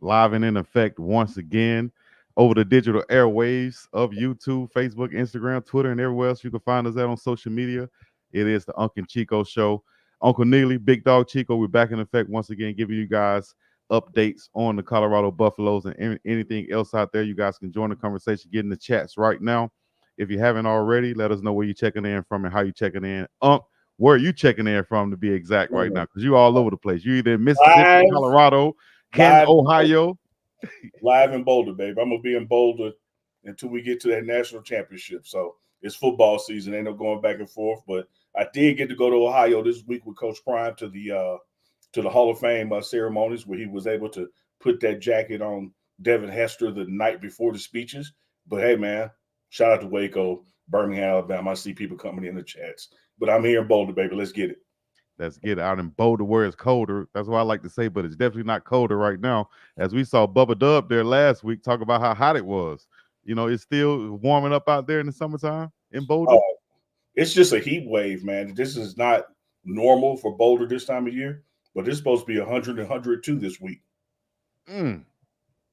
Live and in effect once again over the digital airwaves of YouTube, Facebook, Instagram, Twitter, and everywhere else you can find us at on social media. It is the Unk and Chico show. Uncle Neely, Big Dog Chico, we're back in effect once again, giving you guys updates on the Colorado Buffaloes and anything else out there. You guys can join the conversation, get in the chats right now. If you haven't already, let us know where you're checking in from and how you're checking in. Unk, where are you checking in from to be exact right now? Because you're all over the place. You're either in Mississippi, Live, Colorado, Kansas, live, Ohio. live in Boulder, baby. I'm gonna be in Boulder until we get to that national championship. So it's football season. Ain't no going back and forth. But I did get to go to Ohio this week with Coach Prime to the Hall of Fame ceremonies where he was able to put that jacket on Devin Hester the night before the speeches. But hey, man, shout out to Waco, Birmingham, Alabama. I see people coming in the chats. But I'm here in Boulder, baby. Let's get it. Let's get out in Boulder where it's colder. That's what I like to say, but it's definitely not colder right now. As we saw Bubba Dub there last week talk about how hot it was. You know, it's still warming up out there in the summertime in Boulder. Oh, it's just a heat wave, man. This is not normal for Boulder this time of year, but it's supposed to be 100 and 102 this week. Mm,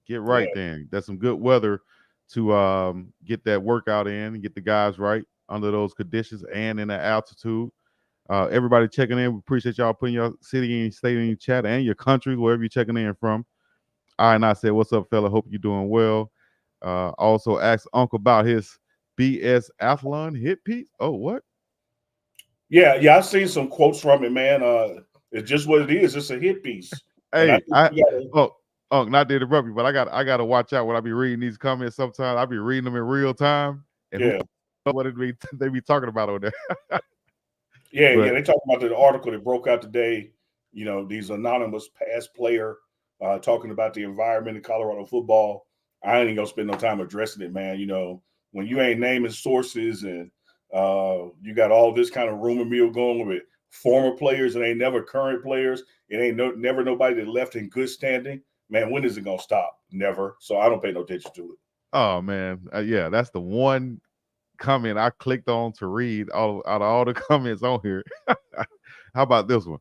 get right Yeah. then. That's some good weather to get that workout in and get the guys right under those conditions and in the altitude. Everybody checking in. We appreciate y'all putting your city and state in your chat and your country, wherever you're checking in from. I said, what's up, fella? Hope you're doing well. Also asked Uncle about his BS Athlon hit piece. Oh, what? Yeah, I've seen some quotes from it, man. It's just what it is. It's a hit piece. And I Hey, think you gotta not to interrupt you, but I gotta watch out when I be reading these comments. Sometimes I be reading them in real time, and who yeah. knows what it be they be talking about on there. Yeah. But They talk about the article that broke out today. You know, these anonymous past player talking about the environment in Colorado football. I ain't gonna spend no time addressing it, man. You know, when you ain't naming sources and you got all this kind of rumor mill going with former players and ain't never current players. It ain't never nobody that left in good standing. Man, when is it gonna stop? Never. So I don't pay no attention to it. oh man, yeah, that's the one comment I clicked on to read out of all the comments on here. How about this one?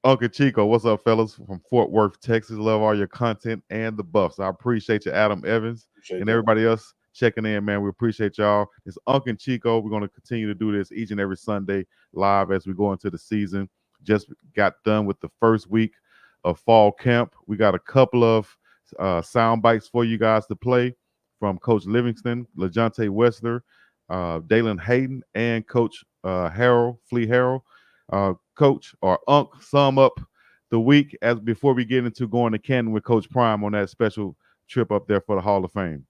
Uncle Chico, what's up, fellas? From Fort Worth, Texas. Love all your content and the buffs. I appreciate you, Adam Evans, Appreciate and that. everybody else checking in, man. We appreciate y'all. It's Uncle and Chico. We're going to continue to do this each and every Sunday live as we go into the season. Just got done with the first week of fall camp. We got a couple of sound bites for you guys to play from Coach Livingston, LeJontay Wessler, Dalen Hayden, and Coach Harold, Flea Harold. Coach or Unk, sum up the week as before we get into going to Canton with Coach Prime on that special trip up there for the Hall of Fame.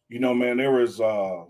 You know, man, there was a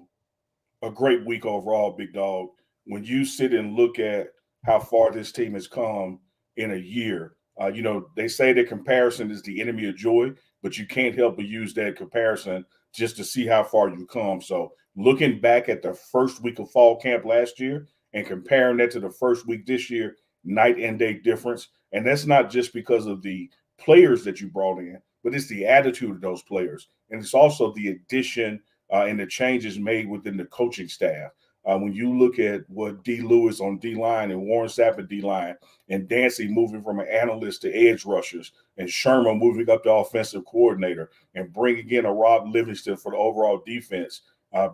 great week overall, big dog. When you sit and look at how far this team has come in a year, you know, they say that comparison is the enemy of joy, but you can't help but use that comparison just to see how far you've come. So, looking back at the first week of fall camp last year and comparing that to the first week this year, night and day difference. And that's not just because of the players that you brought in, but it's the attitude of those players. And it's also the addition and the changes made within the coaching staff. When you look at what D. Lewis on D line and Warren Sapp at D line, and Dancy moving from an analyst to edge rushers, and Sherman moving up to offensive coordinator, and bringing in a Rob Livingston for the overall defense,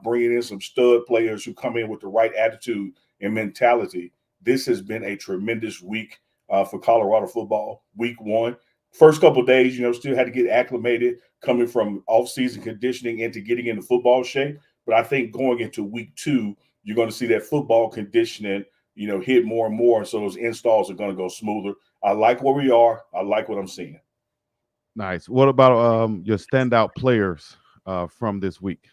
bringing in some stud players who come in with the right attitude and mentality. This has been a tremendous week for Colorado football. Week one, first couple of days, you know, still had to get acclimated coming from off-season conditioning into getting into football shape. But I think going into week two, you're going to see that football conditioning, you know, hit more and more. So those installs are going to go smoother. I like where we are. I like what I'm seeing. Nice. What about your standout players from this week?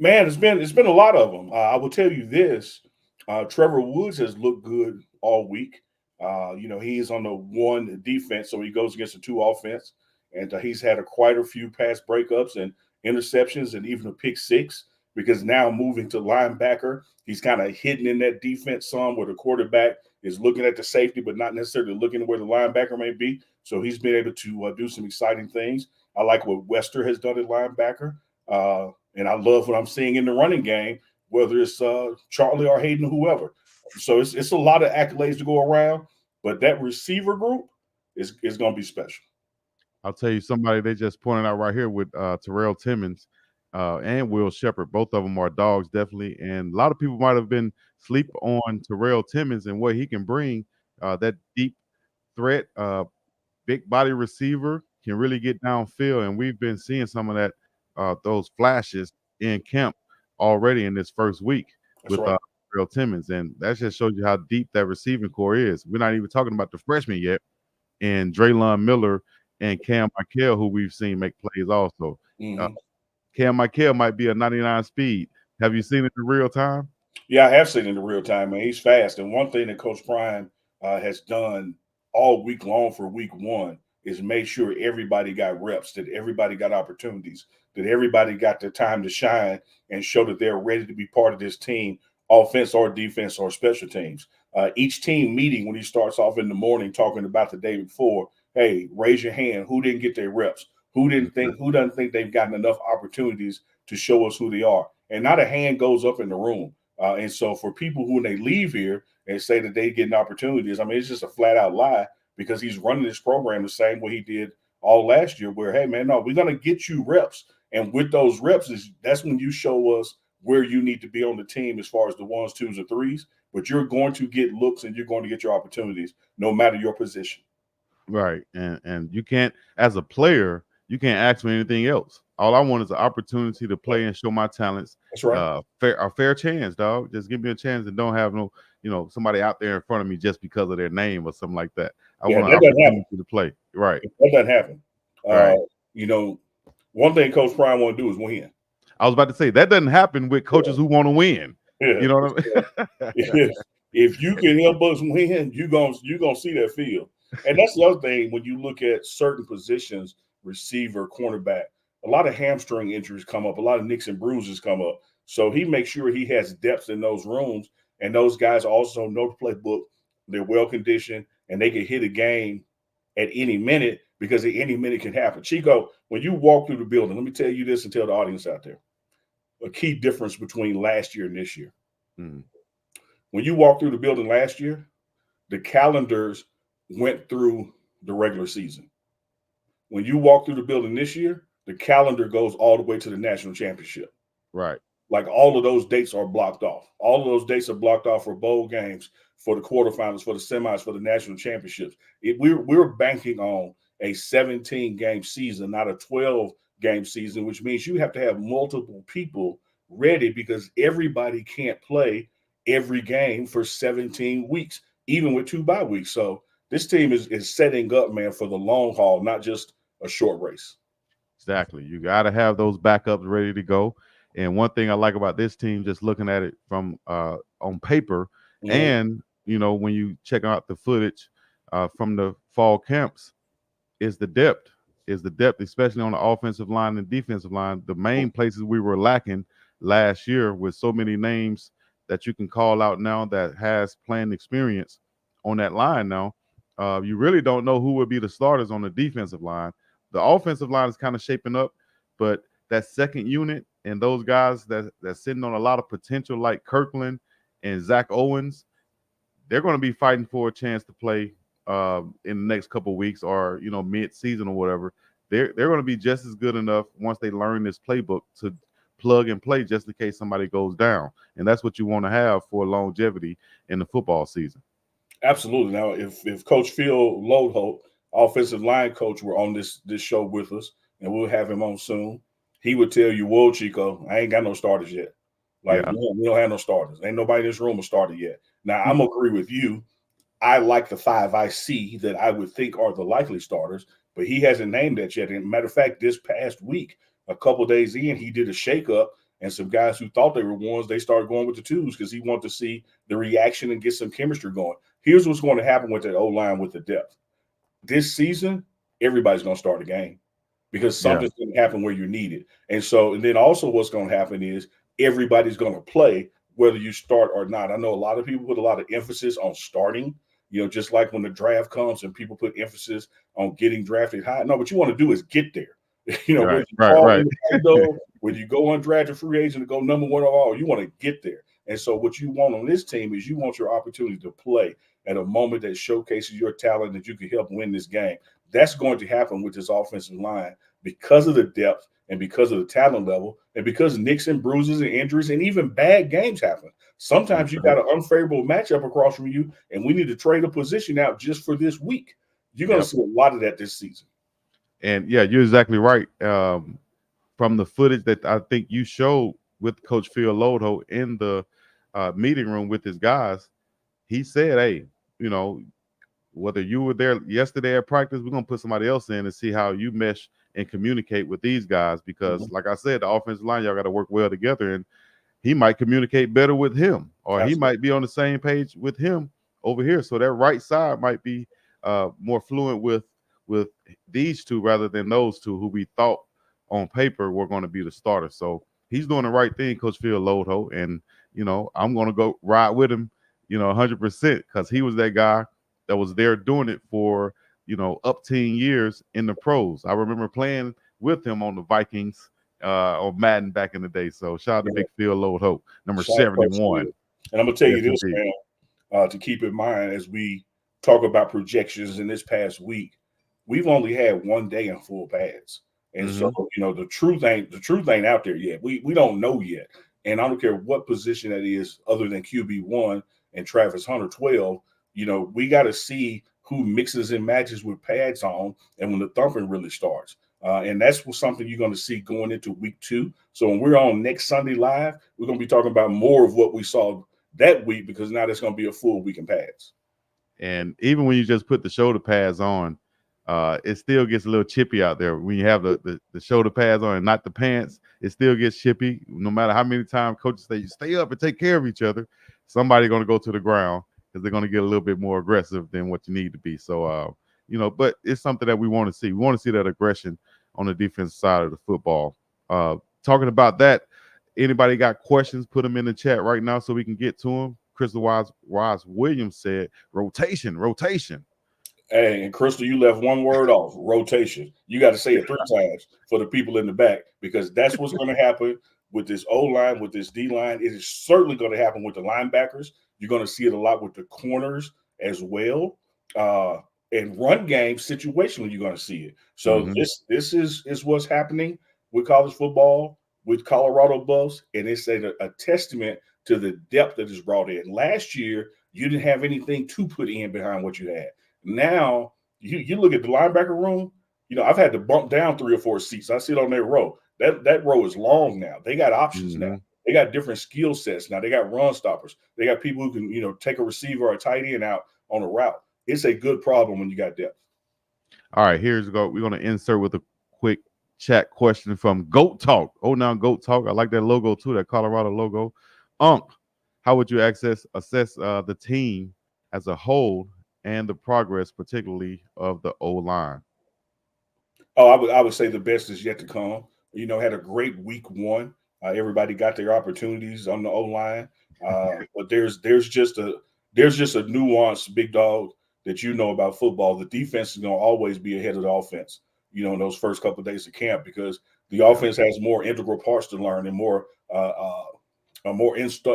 Man, it's been a lot of them. I will tell you this: Trevor Woods has looked good all week. You know, he is on the one defense, so he goes against the two offense, and he's had quite a few pass breakups and interceptions and even a pick six because now moving to linebacker, he's kind of hidden in that defense some where the quarterback is looking at the safety but not necessarily looking where the linebacker may be. So he's been able to do some exciting things. I like what Wester has done at linebacker, and I love what I'm seeing in the running game, whether it's Charlie or Hayden or whoever. So it's a lot of accolades to go around, but that receiver group is going to be special. I'll tell you somebody they just pointed out right here with Terrell Timmons and Will Shepherd. Both of them are dogs, definitely. And a lot of people might have been sleep on Terrell Timmons and what he can bring. That deep threat, big body receiver can really get downfield, and we've been seeing some of that those flashes in camp already in this first week That's with right. Terrell Timmons, and that just shows you how deep that receiving core is. We're not even talking about the freshmen yet, and Draylon Miller and Cam Michael, who we've seen make plays also. Uh, Mm-hmm. Cam Michael might be a 99 speed. Have you seen it in real time? Yeah, I have seen it in real time, man. He's fast. And one thing that Coach Prime has done all week long for week one is make sure everybody got reps, that everybody got opportunities, that everybody got their time to shine and show that they're ready to be part of this team, offense or defense or special teams. Each team meeting, when he starts off in the morning talking about the day before, hey, raise your hand. Who didn't get their reps? Who doesn't think they've gotten enough opportunities to show us who they are? And not a hand goes up in the room. And so for people who, when they leave here and say that they get opportunities, I mean, it's just a flat out lie because he's running this program the same way he did all last year where, hey, man, no, we're going to get you reps. And with those reps, that's when you show us where you need to be on the team as far as the ones, twos, or threes. But you're going to get looks and you're going to get your opportunities no matter your position. Right. And you can't, as a player, you can't ask for anything else. All I want is an opportunity to play and show my talents. That's right. A fair chance, dog. Just give me a chance and don't have no, somebody out there in front of me just because of their name or something like that. I Yeah, want an that doesn't happen. opportunity to play. Right. That doesn't happen. Uh, Right. you know, one thing Coach Prime want to do is win. I was about to say that doesn't happen with coaches who want to win. Yeah. You know what I mean? If you can help us win, you're gonna see that field. And that's the other thing when you look at certain positions, receiver, cornerback, a lot of hamstring injuries come up, a lot of nicks and bruises come up. So he makes sure he has depth in those rooms, and those guys also know the playbook. They're well conditioned, and they can hit a game at any minute because at any minute can happen. Chico, when you walk through the building, let me tell you this and tell the audience out there a key difference between last year and this year. Mm. When you walked through the building last year, the calendars went through the regular season. When you walk through the building this year, the calendar goes all the way to the national championship. Right. Like all of those dates are blocked off. All of those dates are blocked off for bowl games, for the quarterfinals, for the semis, for the national championships. We're banking on a 17 game season, not a 12 game season, which means you have to have multiple people ready because everybody can't play every game for 17 weeks, even with 2 bye weeks. So this team is setting up, man, for the long haul, not just a short race. Exactly. You got to have those backups ready to go. And one thing I like about this team, just looking at it from on paper, Mhm. and when you check out the footage from the fall camps, is the depth. Is the depth, especially on the offensive line and defensive line. The main places we were lacking last year with so many names that you can call out now that has playing experience on that line now. You really don't know who would be the starters on the defensive line. The offensive line is kind of shaping up, but that second unit and those guys that's sitting on a lot of potential, like Kirkland and Zach Owens, they're going to be fighting for a chance to play in the next couple of weeks or mid-season or whatever. They're going to be just as good enough once they learn this playbook to plug and play just in case somebody goes down, and that's what you want to have for longevity in the football season. Absolutely. Now, if Coach Phil Lodeholt, offensive line coach, were on this show with us, and we'll have him on soon, he would tell you, "Whoa, Chico, I ain't got no starters yet. Like Yeah, we don't have no starters. Ain't nobody in this room a starter yet." Now, I'm agree with you. I like the five I see that I would think are the likely starters, but he hasn't named that yet. And matter of fact, this past week, a couple days in, he did a shakeup, and some guys who thought they were ones, they started going with the twos because he wanted to see the reaction and get some chemistry going. Here's what's going to happen with that O line with the depth. This season, everybody's going to start a game because Yeah. something's going to happen where you need it. And so, and then also what's going to happen is everybody's going to play whether you start or not. I know a lot of people put a lot of emphasis on starting, just like when the draft comes and people put emphasis on getting drafted high. No, what you want to do is get there. Whether Right. you Right. fall Right. in the window, whether you go undrafted free agent to go number one overall, you want to get there. And so what you want on this team is you want your opportunity to play at a moment that showcases your talent that you can help win this game. That's going to happen with this offensive line because of the depth and because of the talent level and because nicks and bruises and injuries and even bad games happen. Sometimes you Okay. got an unfavorable matchup across from you, and we need to trade a position out just for this week. You're going to Yep. see a lot of that this season. And yeah, you're exactly right. From the footage that I think you showed with Coach Phil Lodeho in the meeting room with his guys, he said, "Hey, you know, whether you were there yesterday at practice, we're gonna put somebody else in and see how you mesh and communicate with these guys because, Mhm. like I said, the offensive line y'all got to work well together, and he might communicate better with him, or he Absolutely. might be on the same page with him over here. So that right side might be more fluent with these two rather than those two who we thought on paper were going to be the starters. So he's doing the right thing, Coach Phil Lodeho, and I'm going to go ride with him, 100% because he was that guy that was there doing it for up 10 years in the pros. I remember playing with him on the Vikings on Madden back in the day. So shout out to Yeah. Big Phil Load Hope, number Shout out Coach 71. Phil. And I'm gonna tell Yes, you this, indeed. man, to keep in mind as we talk about projections in this past week, we've only had one day in full pads. And so, Hmm. the truth ain't out there yet. We don't know yet. And I don't care what position that is other than QB1 and Travis Hunter 12, we got to see who mixes and matches with pads on and when the thumping really starts. And that's something you're going to see going into week 2. So when we're on next Sunday live, we're going to be talking about more of what we saw that week because now there's going to be a full week in pads. And even when you just put the shoulder pads on, it still gets a little chippy out there. When you have the shoulder pads on and not the pants, it still gets chippy. No matter how many times coaches say you stay up and take care of each other, somebody's going to go to the ground because they're going to get a little bit more aggressive than what you need to be. So, but it's something that we want to see. We want to see that aggression on the defensive side of the football. Talking about that, anybody got questions? Put them in the chat right now so we can get to them. Crystal Wise Williams said, "Rotation, rotation." Hey, and Crystal, you left one word off: rotation. You got to say it 3 times for the people in the back because that's what's going to happen with this O line, with this D line. It is certainly going to happen with the linebackers. You're going to see it a lot with the corners as well. Uh, and run game situationally, you're going to see it. So Hmm. this is what's happening with college football with Colorado Buffs, and it's a testament to the depth that is brought in. Last year, you didn't have anything to put in behind what you had. Now you look at the linebacker room. I've had to bump down 3 or 4 seats. I sit on that row. That row is long now. They got options now. Hmm. They got different skill sets now. They got run stoppers. They got people who can take a receiver or a tight end out on a route. It's a good problem when you got depth. All right, here's go. We're gonna insert with a quick chat question from Goat Talk. Oh, now Goat Talk. I like that logo too. That Colorado logo. Unk, how would you assess the team as a whole and the progress, particularly of the O line? Oh, I would say the best is yet to come. Had a great week 1. Everybody got their opportunities on the O line, but there's just a nuance, big dog, that about football. The defense is going to always be ahead of the offense. In those first couple of days of camp because the Yeah, offense has more integral parts to learn and more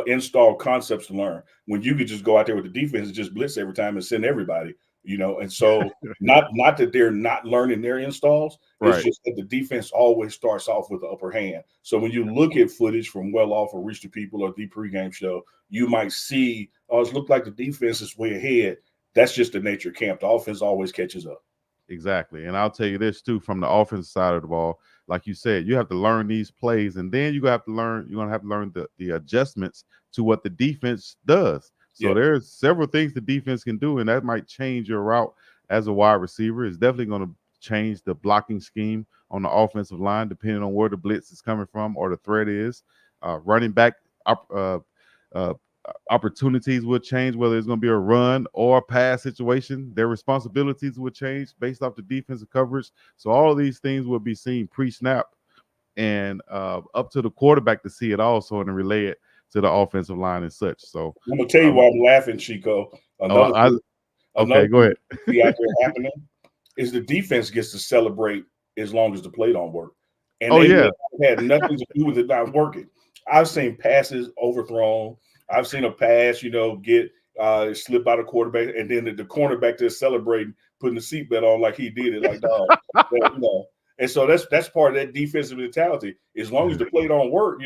installed concepts to learn. When you could just go out there with the defense and just blitz every time and send everybody. And so not that they're not learning their installs. It's right. just that the defense always starts off with the upper hand. So when you look at footage from Well Off or Reach the People or the pregame show, you might see, oh, it looked like the defense is way ahead. That's just the nature of camp. The offense always catches up. Exactly. And I'll tell you this too, from the offensive side of the ball, like you said, you have to learn these plays, and then you're gonna have to learn the adjustments to what the defense does. So Yep. there's several things the defense can do, and that might change your route as a wide receiver. It's definitely gonna change the blocking scheme on the offensive line, depending on where the blitz is coming from or the threat is. Running back up opportunities will change, whether it's going to be a run or a pass situation. Their responsibilities will change based off the defensive coverage. So all of these things will be seen pre-snap and up to the quarterback to see it also and relay it to the offensive line and such. So I'm gonna tell you why I'm laughing, Chico. oh, Another okay, go thing ahead. I see out there happening is the defense gets to celebrate as long as the play don't work, and Oh they yeah, had nothing to do with it not working. I've seen passes overthrown. I've seen a pass, get slip out of quarterback, and then the cornerback just celebrating, putting the seatbelt on like he did it, like dog. And so that's part of that defensive mentality. As long as the play don't work,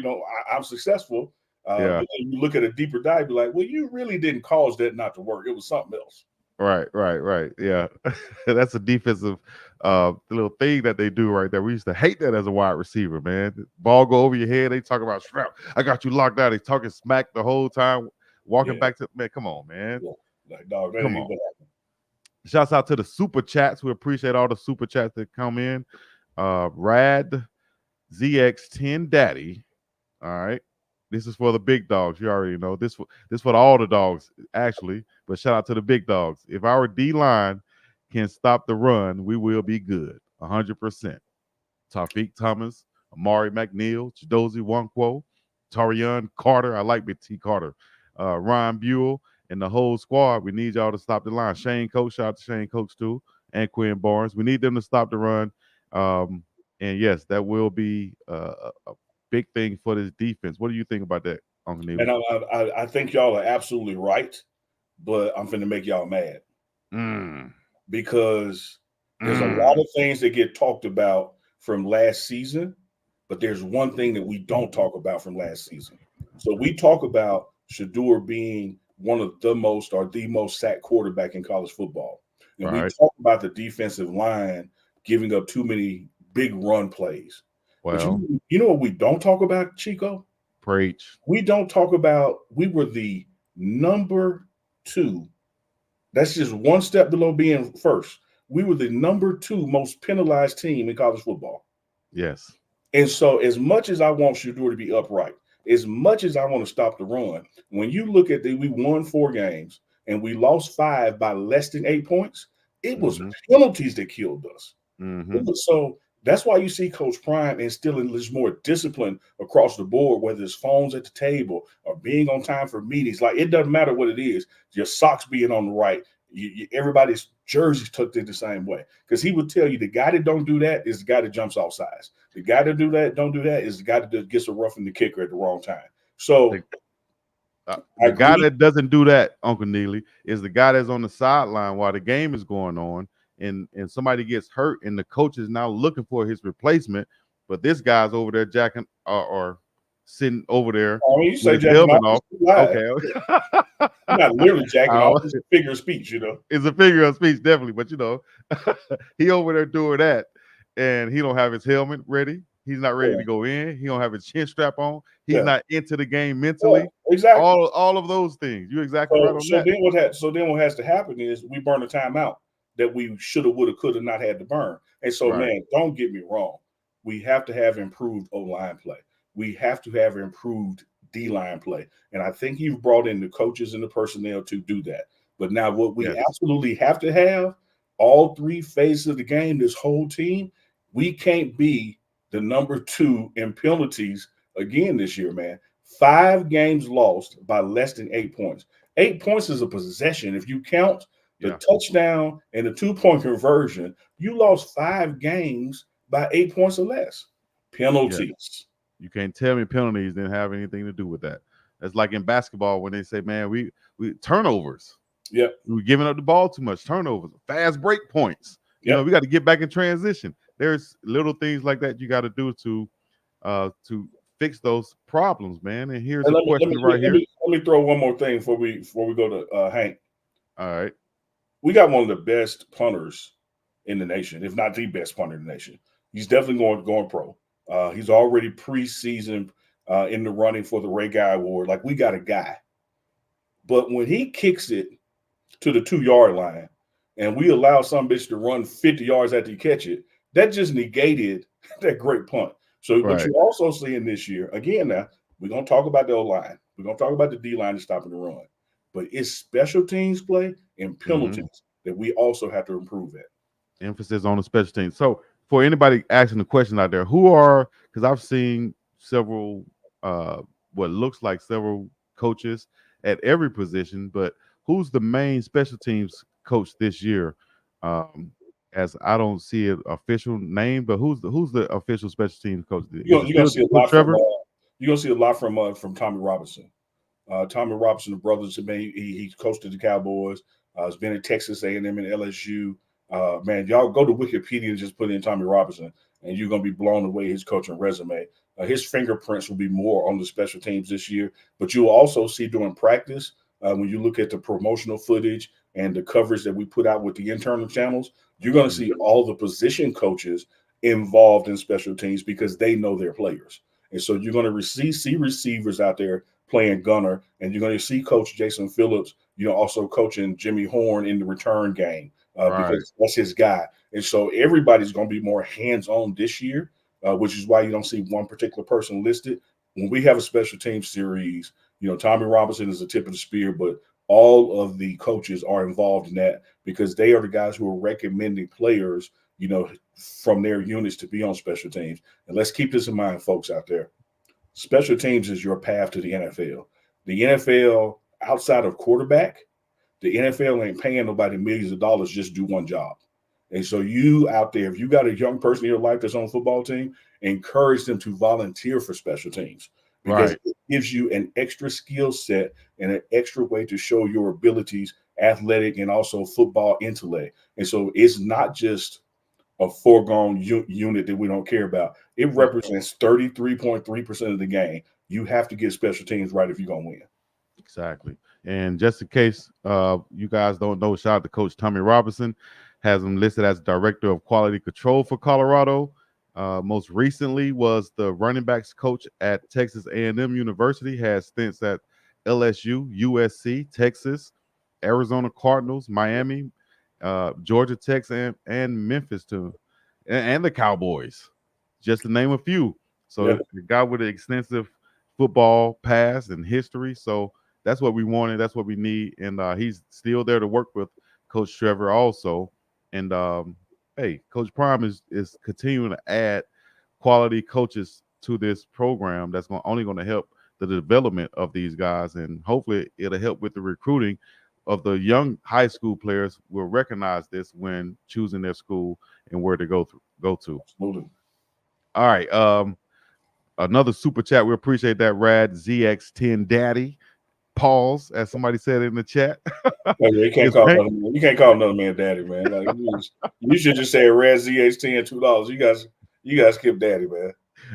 I'm successful. yeah. But then you look at a deeper dive, be like, well, you really didn't cause that not to work. It was something else. Right. Yeah. That's a defensive little thing that they do right there. We used to hate that as a wide receiver, man. Ball go over your head, they talk about strap. I got you locked out. They talking smack the whole time, walking Yeah, back to man. Come on, man. yeah. Like dog, that Come ain't on. what happened. Shouts out to the super chats. We appreciate all the super chats that come in. Rad ZX10 Daddy. All right. This is for the big dogs. You already know. This for all the dogs, actually. But shout out to the big dogs. If our D line can stop the run, we will be good. 100%. Taufik Thomas, Amari McNeil, Chidozie Nwankwo, Tarion Carter. I like Big T Carter. Ryan Buell and the whole squad. We need y'all to stop the line. Shane Coach, shout out to Shane Coach too, and Quinn Barnes. We need them to stop the run. Um, and yes, that will be a big thing for this defense. What do you think about that, Uncle And Neely? I think y'all are absolutely right, but I'm finna make y'all mad Mm, because there's a lot mm, of things that get talked about from last season, but there's one thing that we don't talk about from last season. So we talk about Shador being one of the most or the most sacked quarterback in college football. And we right. talk about the defensive line giving up too many big run plays. But Well, you know what we don't talk about, Chico? preach. We don't talk about we were the number two. That's just one step below being first. We were the number two most penalized team in college football. Yes. And so, as much as I want Shador to be upright, as much as I want to stop the run, when you look at we won 4 games and we lost 5 by less than 8 points, it was Mm-hmm. penalties that killed us. Mm-hmm. So that's why you see Coach Prime instilling this more discipline across the board, whether it's phones at the table or being on time for meetings. Like it doesn't matter what it is, your socks being on the right, everybody's jerseys tucked in the same way. Because he would tell you the guy that don't do that is the guy that jumps off sides. The guy that don't do that is the guy that gets a roughing the kicker at the wrong time. So The, I the guy agree. that doesn't do that, Uncle Neely, is the guy that's on the sideline while the game is going on, and somebody gets hurt, and the coach is now looking for his replacement, but this guy's over there jacking or sitting over there I mean, you with say his jacking helmet off, off. it's live. Okay. You're not literally jacking off. Uh, It's a figure of speech. it's a figure of speech, definitely, but he over there doing that, and he don't have his helmet ready. He's not ready Yeah, to go in. He don't have his chin strap on. He's yeah, not into the game yeah, mentally. exactly. All of those things. You're exactly right So on so that. then what has to happen is we burn a timeout that we shoulda, woulda, coulda not had to burn. And so, Right. man, don't get me wrong. We have to have improved O line play. We have to have improved D line play. And I think you've brought in the coaches and the personnel to do that. But now what we Yes. absolutely have to have, all 3 phases of the game, this whole team, we can't be the number 2 in penalties again this year, man. 5 games lost by less than 8 points. 8 points is a possession. If you count the Yeah. touchdown and the 2 point conversion, you lost 5 games by 8 points or less. Yes. Penalties. You can't tell me penalties didn't have anything to do with that. That's like in basketball when they say, man, we turnovers. Yep. We're giving up the ball too much. Turnovers, fast break points. Yep. We got to get back in transition. There's little things like that you got to do to fix those problems, man. And here's And a question right here. let me throw one more thing before we go to Hank. All right. We got one of the best punters in the nation, if not the best punter in the nation. He's definitely going pro. He's already preseason in the running for the Ray Guy Award. Like we got a guy, but when he kicks it to the 2 yard line, and we allow some bitch to run 50 yards after you catch it, that just negated that great punt. So what Right. you also seeing this year, again now, we're gonna talk about the O line. We're gonna talk about the D line and stopping the run, but it's special teams play and Hmm. penalties that we also have to improve at. Emphasis on the special teams. So for anybody asking the question out there, who are, because I've seen several, what looks like several coaches at every position, but who's the main special teams coach this year? Um, as I don't see an official name, but who's the official special teams coach? Is it You're gonna still see a lot from Trevor? you're gonna see a lot from Tommy Robinson. Tommy Robinson, the brothers, he coached the Cowboys. Has been at Texas A&M and LSU. Man, y'all go to Wikipedia and just put in Tommy Robinson, and you're gonna be blown away his coaching resume. His fingerprints will be more on the special teams this year, but you'll also see during practice when you look at the promotional footage and the coverage that we put out with the internal channels, you're gonna Mhm. see all the position coaches involved in special teams because they know their players. And so you're going to see receivers out there playing gunner, and you're going to see Coach Jason Phillips, also coaching Jimmy Horn in the return game Right, because that's his guy. And so everybody's going to be more hands-on this year, which is why you don't see one particular person listed. When we have a special team series, Tommy Robinson is the tip of the spear, but all of the coaches are involved in that because they are the guys who are recommending players, from their units to be on special teams. And let's keep this in mind, folks out there. Special teams is your path to the NFL. The NFL, outside of quarterback, the NFL ain't paying nobody millions of dollars just to do one job. And so you out there, if you got a young person in your life that's on a football team, encourage them to volunteer for special teams because right. it gives you an extra skill set and an extra way to show your abilities, athletic and also football intellect. And so it's not just a foregone unit that we don't care about. It Yep. represents 33.3% of the game. You have to get special teams right if you're going to win. Exactly. And just in case you guys don't know, shout out to Coach Tommy Robinson, has him listed as Director of Quality Control for Colorado. Most recently was the running backs coach at Texas A&M University, has stints at LSU, USC, Texas, Arizona Cardinals, Miami, Georgia Tech, and Memphis too, and the Cowboys, just to name a few. So Yeah, the guy with an extensive football past and history. So that's what we wanted. That's what we need. And he's still there to work with Coach Trevor also. And hey, Coach Prime is continuing to add quality coaches to this program. That's only going to help the development of these guys, and hopefully it'll help with the recruiting of the young high school players. Will recognize this when choosing their school and where to go to. absolutely. All right. Another super chat. We appreciate that, Rad ZX10 Daddy. Pause, as somebody said in the chat. Like, you can't Is call Hank? another man. You can't call another man daddy, man. Like you should just say Red ZH10 $2. You guys skip daddy, man.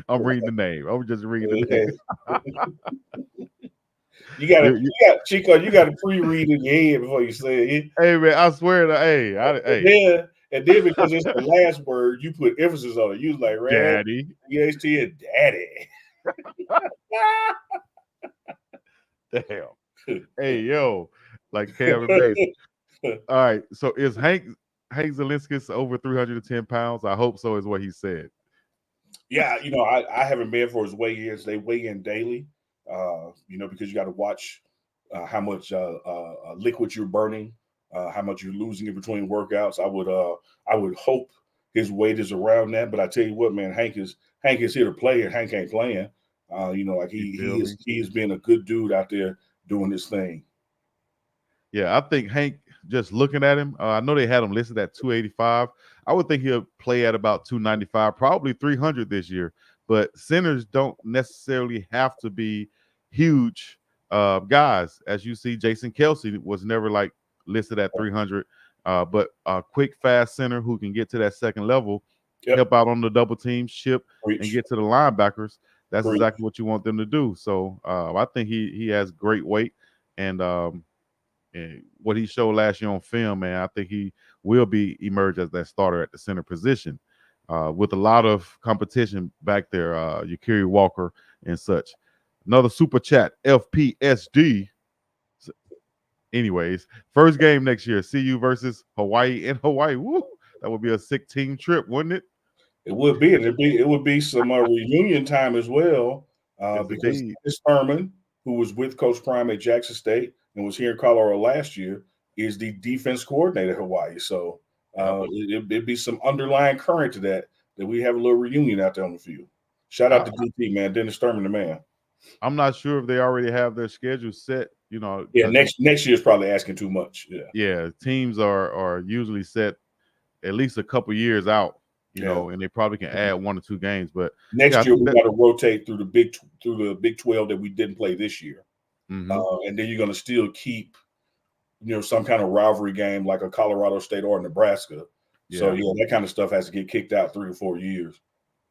I'm reading the name. I'm just reading the name. Okay. You gotta, You- Chico. You got to pre-read in your head before you say it. hey man, I swear to And hey, then because it's the last word, you put emphasis on it. You was like Red daddy. ZH10 daddy. Damn. Hey yo, like Cam and Base. All right. So is Hank Zelinskas over 310 pounds? I hope so. Is what he said. Yeah, I haven't been for his weigh-ins. They weigh in daily, because you got to watch how much liquid you're burning, how much you're losing in between workouts. I would hope his weight is around that. But I tell you what, man, Hank is here to play, and Hank ain't playing. Like You he feel he me? is he is being a good dude out there doing his thing. Yeah, I think Hank. Just looking at him, I know they had him listed at 285. I would think he'll play at about 295, probably 300 this year. But centers don't necessarily have to be huge guys. As you see, Jason Kelsey was never like listed at 300, but a quick, fast center who can get to that second level, Yep, help out on the double team, ship, and preach, get to the linebackers. That's preach. exactly what you want them to do. So I think he has great weight, and what he showed last year on film, man, I think he will be emerge as that starter at the center position, with a lot of competition back there. Yakiri Walker and such. Another super chat, FPSD. Anyways, first game next year, CU versus Hawaii in Hawaii. Woo! That would be a sick team trip, wouldn't it? It would be. It would be some reunion time as well, Yes, because indeed. it's Herman. who was with Coach Prime at Jackson State and was here in Colorado last year, is the defense coordinator at Hawaii. So it'd be some underlying current to that we have a little reunion out there on the field. Shout out to DP, man. Dennis Sturman, the man. I'm not sure if they already have their schedule set, Yeah, next year's probably asking too much. Yeah, teams are usually set at least a couple years out, and they probably can add 1 or 2 games. But next year we got to rotate through the Big 12 that we didn't play this year, and then you're going to still keep, some kind of rivalry game like a Colorado State or Nebraska. Yeah. So that kind of stuff has to get kicked out 3 or 4 years.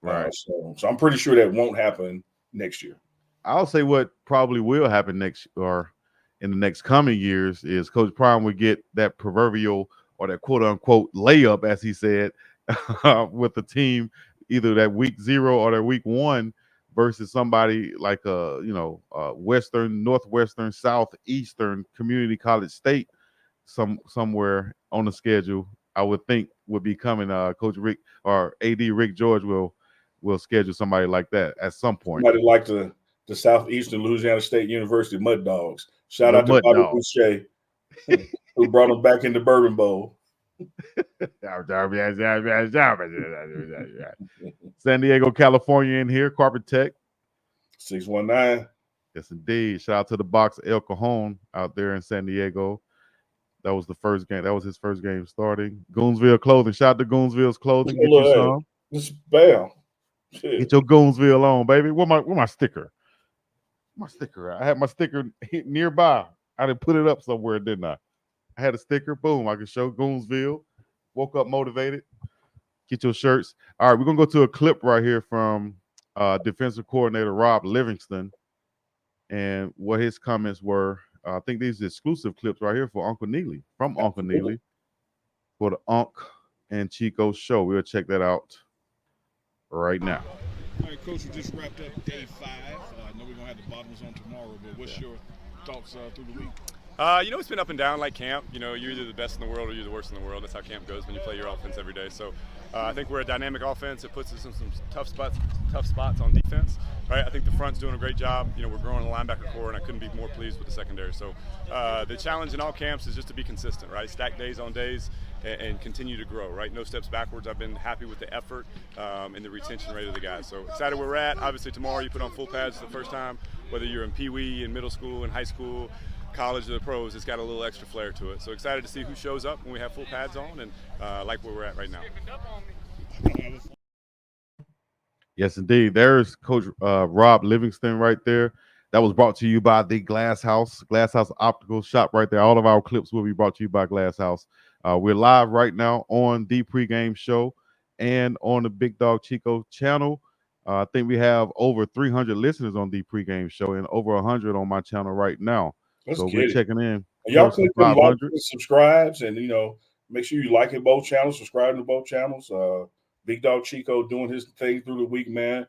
Right. So I'm pretty sure that won't happen next year. I'll say what probably will happen next or in the next coming years is Coach Prime would get that proverbial or that quote unquote layup, as he said, with the team, either that week 0 or that week 1 versus somebody like Western, Northwestern, Southeastern Community College State, somewhere on the schedule. I would think would be coming. Coach Rick or AD Rick George will schedule somebody like that at some point. Somebody like the Southeastern Louisiana State University Mud Dogs. Shout out to Bobby Boucher, who brought them back in the Bourbon Bowl. San Diego, California in here. Carpet Tech. 619. Yes, indeed. Shout out to the box El Cajon out there in San Diego. That was the first game. That was his first game starting. Goonsville Clothing. Shout out to Goonsville's Clothing. Get you some. This bam. Get your Goonsville on, baby. Where my sticker? My sticker. I had my sticker nearby. I didn't put it up somewhere, didn't I? I had a sticker. Boom. I could show Goonsville. Woke up motivated. Get your shirts. All right, we're going to go to a clip right here from defensive coordinator Rob Livingston and what his comments were. I think these are exclusive clips right here for Uncle Neely, from Uncle Neely, for the Unk and Chico show. We'll check that out right now. All right, Coach, we just wrapped up day 5. I know we're going to have the bottoms on tomorrow, but what's your thoughts through the week? It's been up and down like camp. You're either the best in the world or you're the worst in the world. That's how camp goes when you play your offense every day. So I think we're a dynamic offense. It puts us in some tough spots on defense. Right? I think the front's doing a great job. We're growing the linebacker core, and I couldn't be more pleased with the secondary. So the challenge in all camps is just to be consistent, right? Stack days on days and continue to grow, right? No steps backwards. I've been happy with the effort and the retention rate of the guys. So excited where we're at. Obviously tomorrow you put on full pads for the first time, whether you're in Pee Wee, in middle school, in high school, college, or the pros. It's got a little extra flair to it. So excited to see who shows up when we have full pads on, and like where we're at right now. Yes, indeed. There's Coach Rob Livingston right there. That was brought to you by the Glass House Optical Shop right there. All of our clips will be brought to you by Glass House. We're live right now on the pregame show and on the Big Dog Chico channel. I think we have over 300 listeners on the pregame show and over 100 on my channel right now. So we're checking in. Y'all click them like and subscribes, and make sure you like it both channels, subscribe to both channels. Big Dog Chico doing his thing through the week, man.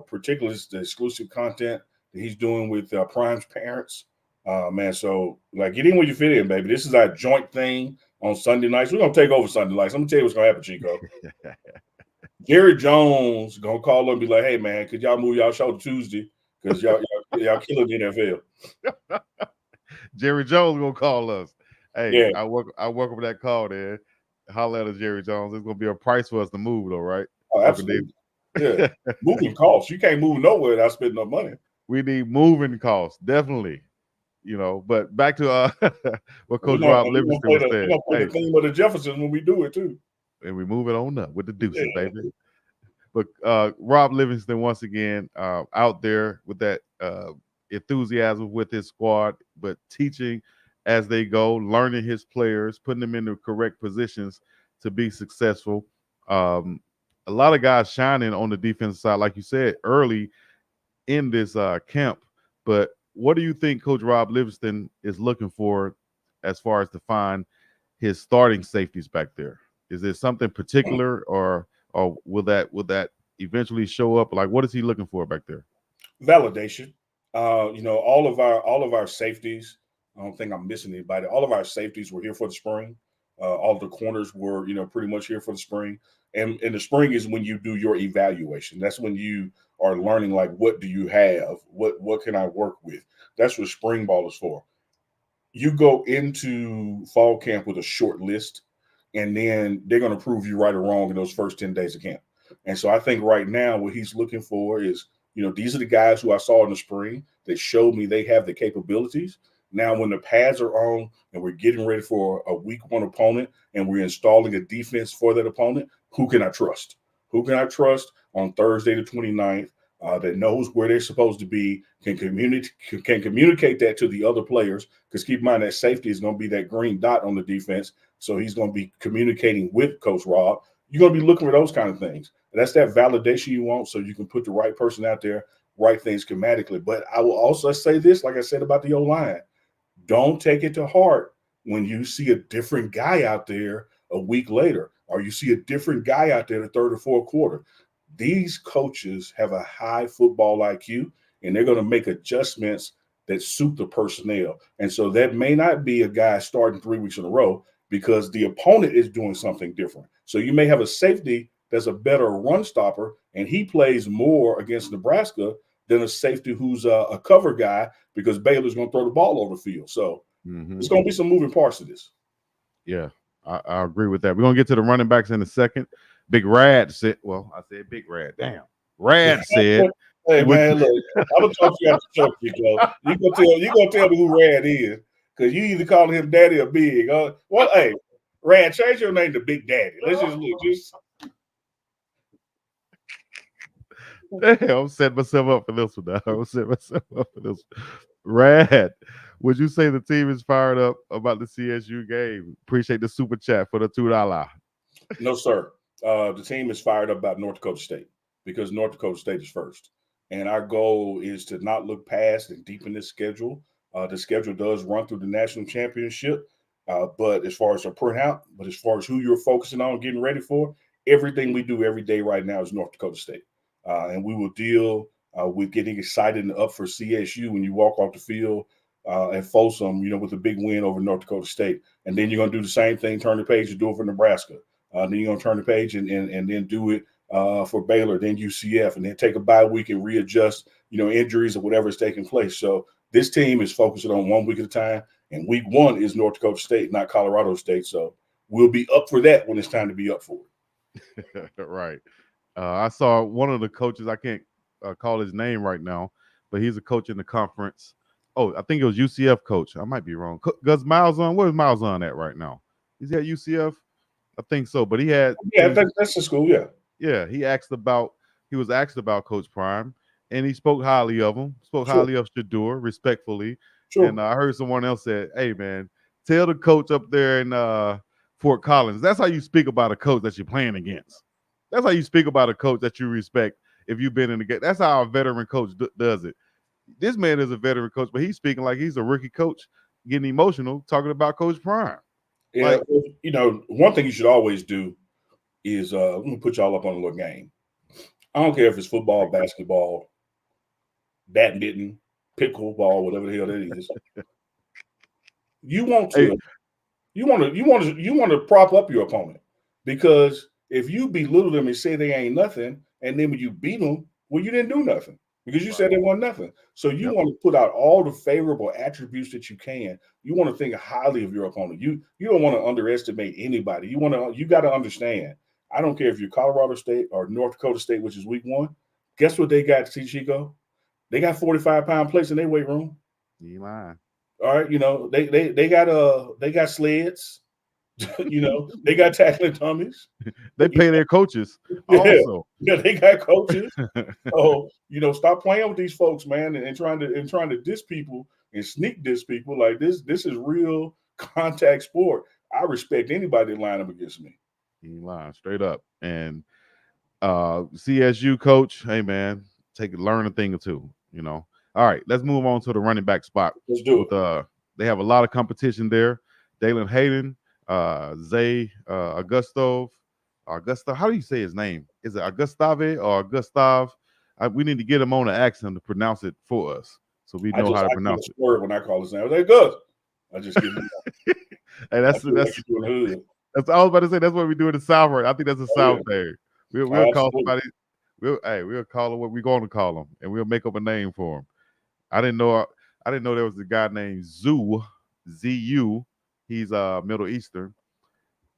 Particularly the exclusive content that he's doing with Prime's parents, man. So get in where you fit in, baby. This is our joint thing on Sunday nights. We're gonna take over Sunday nights. I'm gonna tell you what's gonna happen, Chico. Jerry Jones gonna call up and be like, "Hey, man, could y'all move y'all show to Tuesday? Because y'all killing the NFL." Jerry Jones gonna call us. Hey, yeah. I welcome that call there. Holler at us, Jerry Jones. It's gonna be a price for us to move, though, right? Oh, absolutely. Yeah, moving costs. You can't move nowhere without spending no money. We need moving costs, definitely. But back to what Coach Rob Livingston was saying. We're gonna play the theme of the Jeffersons when we do it too. And we move it on up with the deuces, baby. But Rob Livingston once again out there with that enthusiasm with his squad, but teaching as they go, learning his players, putting them in the correct positions to be successful. A lot of guys shining on the defensive side, like you said, early in this camp. But what do you think Coach Rob Livingston is looking for as far as to find his starting safeties back there? Is there something particular, or will that eventually show up? Like, what is he looking for back there? Validation. All of our safeties. I don't think I'm missing anybody. All of our safeties were here for the spring. All the corners were, pretty much here for the spring. And the spring is when you do your evaluation. That's when you are learning, like, what do you have? What can I work with? That's what spring ball is for. You go into fall camp with a short list, and then they're going to prove you right or wrong in those first 10 days of camp. And so I think right now what he's looking for is, these are the guys who I saw in the spring that showed me they have the capabilities. Now, when the pads are on and we're getting ready for a week one opponent and we're installing a defense for that opponent, who can I trust? Who can I trust on Thursday the 29th that knows where they're supposed to be, can communicate that to the other players? Because keep in mind that safety is going to be that green dot on the defense. So he's going to be communicating with Coach Rob. You're going to be looking for those kind of things. And that's that validation you want so you can put the right person out there, right things schematically. But I will also say this, like I said about the O-line, don't take it to heart when you see a different guy out there a week later, or you see a different guy out there the third or fourth quarter. These coaches have a high football IQ, and they're going to make adjustments that suit the personnel. And so that may not be a guy starting 3 weeks in a row because the opponent is doing something different. So you may have a safety that's a better run stopper, and he plays more against Nebraska than a safety who's a cover guy because Baylor's going to throw the ball over the field. So It's going to be some moving parts to this. Yeah, I agree with that. We're going to get to the running backs in a second. Big Rad said, I said Big Rad. Damn. Rad said. Hey, man, look, I'm going to talk to you after the show, Chico. You gonna tell me who Rad is because you either calling him Daddy or Big. Hey, Rad, change your name to Big Daddy. Let's just look. Damn, I'm setting myself up for this one now. I'm setting myself up for this one. Rad, would you say the team is fired up about the CSU game? Appreciate the super chat for the $2. No, sir. The team is fired up about North Dakota State because North Dakota State is first. And our goal is to not look past and deepen this schedule. The schedule does run through the national championship, but as far as a printout, but as far as who you're focusing on getting ready for, everything we do every day right now is North Dakota State. And we will deal with getting excited and up for CSU when you walk off the field at Folsom, with a big win over North Dakota State. And then you're going to do the same thing, turn the page and do it for Nebraska. Then you're going to turn the page and then do it for Baylor, then UCF, and then take a bye week and readjust, injuries or whatever is taking place. So this team is focusing on 1 week at a time, and week one is North Dakota State, not Colorado State. So we'll be up for that when it's time to be up for it. Right. I saw one of the coaches, I can't call his name right now, but he's a coach in the conference. Oh, I think it was UCF coach. I might be wrong. Gus Malzahn, where's Malzahn at right now? Is he at UCF? I think so, but he had. Yeah, that's the school, yeah. Yeah, he was asked about Coach Prime, and he spoke highly of him, highly of Shador, respectfully. Sure. And I heard someone else said, hey, man, tell the coach up there in Fort Collins, that's how you speak about a coach that you're playing against. That's how you speak about a coach that you respect if you've been in the game. That's how a veteran coach does it. This man is a veteran coach, but he's speaking like he's a rookie coach, getting emotional, talking about Coach Prime. Yeah, one thing you should always do is let me put y'all up on a little game. I don't care if it's football, basketball, badminton, pickleball, whatever the hell that is. You want to prop up your opponent, because if you belittle them and say they ain't nothing, and then when you beat them, well, you didn't do nothing because you said they weren't nothing. So you want to put out all the favorable attributes that you can. You want to think highly of your opponent. You don't want to underestimate anybody. You got to understand. I don't care if you're Colorado State or North Dakota State, which is week one. Guess what they got, Chico? They got 45-pound plates in their weight room. You lying. All right, they got sleds. They got tackling dummies. They pay their coaches also. Yeah, they got coaches. So stop playing with these folks, man, and trying to diss people and sneak diss people like this. This is real contact sport. I respect anybody that line up against me. You lying straight up. And CSU coach, hey man, learn a thing or two. All right, let's move on to the running back spot. Let's do it. They have a lot of competition there. Dalen Hayden, Zay Augusto. How do you say his name? Is it Augustave or Gustav? We need to get him on the accent to pronounce it for us, so we know how to pronounce it. When I call his name, I was like, good. I just give him Hey, That's what you do in the hood. that's I was about to say that's what we do in the South. Right? I think that's a South thing. We'll call Absolutely. somebody. We'll call them what we're going to call them, and we'll make up a name for them. I didn't know. I didn't know there was a guy named ZU. He's Middle Eastern.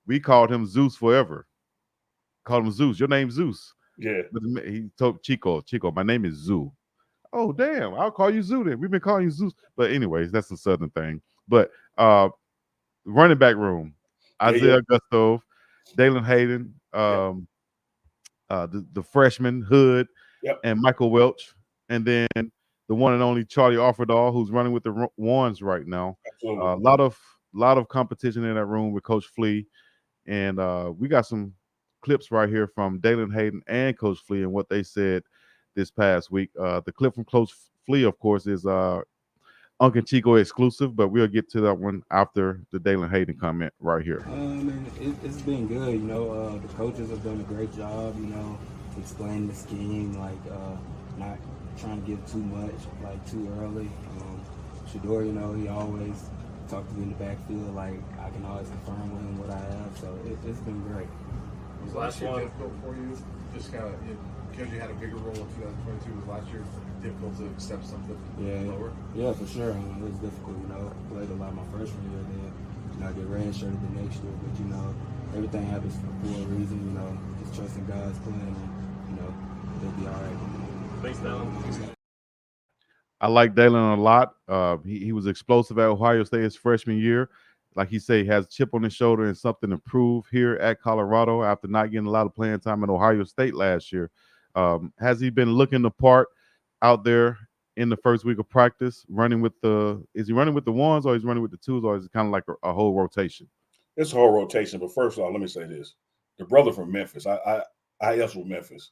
We called him Zeus forever. Called him Zeus. Your name's Zeus. Yeah. But he told Chico, my name is Zoo. Oh damn, I'll call you Zoo then. We've been calling you Zeus. But anyways, that's a southern thing. But running back room, Yeah. Isaiah Gusto, Dalen Hayden, the freshman Hood, Yep. and Michael Welch, and then the one and only Charlie Offerdahl, who's running with the Ones right now. Absolutely. A lot of competition in that room with Coach Flea, and we got some clips right here from Dalen Hayden and Coach Flea and what they said this past week. The clip from Coach Flea, of course, is Unk and Chico exclusive, but we'll get to that one after the Dalen Hayden comment right here. It's been good. The coaches have done a great job. Explaining the scheme, not trying to give too much, too early. Shador, he always talks to me in the backfield. I can always confirm with him what I have. So it's been great. Was last year difficult for you? Just kind of because you had a bigger role in 2022. Was last year difficult to accept something lower? Yeah, for sure. It was difficult. Played a lot my freshman year. Then I get redshirted the next year. But everything happens for a reason. Just trusting God's plan, and they'll be all right. Thanks, Dallin. I like Dalen a lot. He was explosive at Ohio State his freshman year. Like he said, he has a chip on his shoulder and something to prove here at Colorado after not getting a lot of playing time at Ohio State last year. Has he been looking the part out there in the first week of practice? Is he running with the ones, or is he running with the twos, or is it kind of like a whole rotation? It's a whole rotation. But first of all, let me say this: the brother from Memphis. I else with Memphis.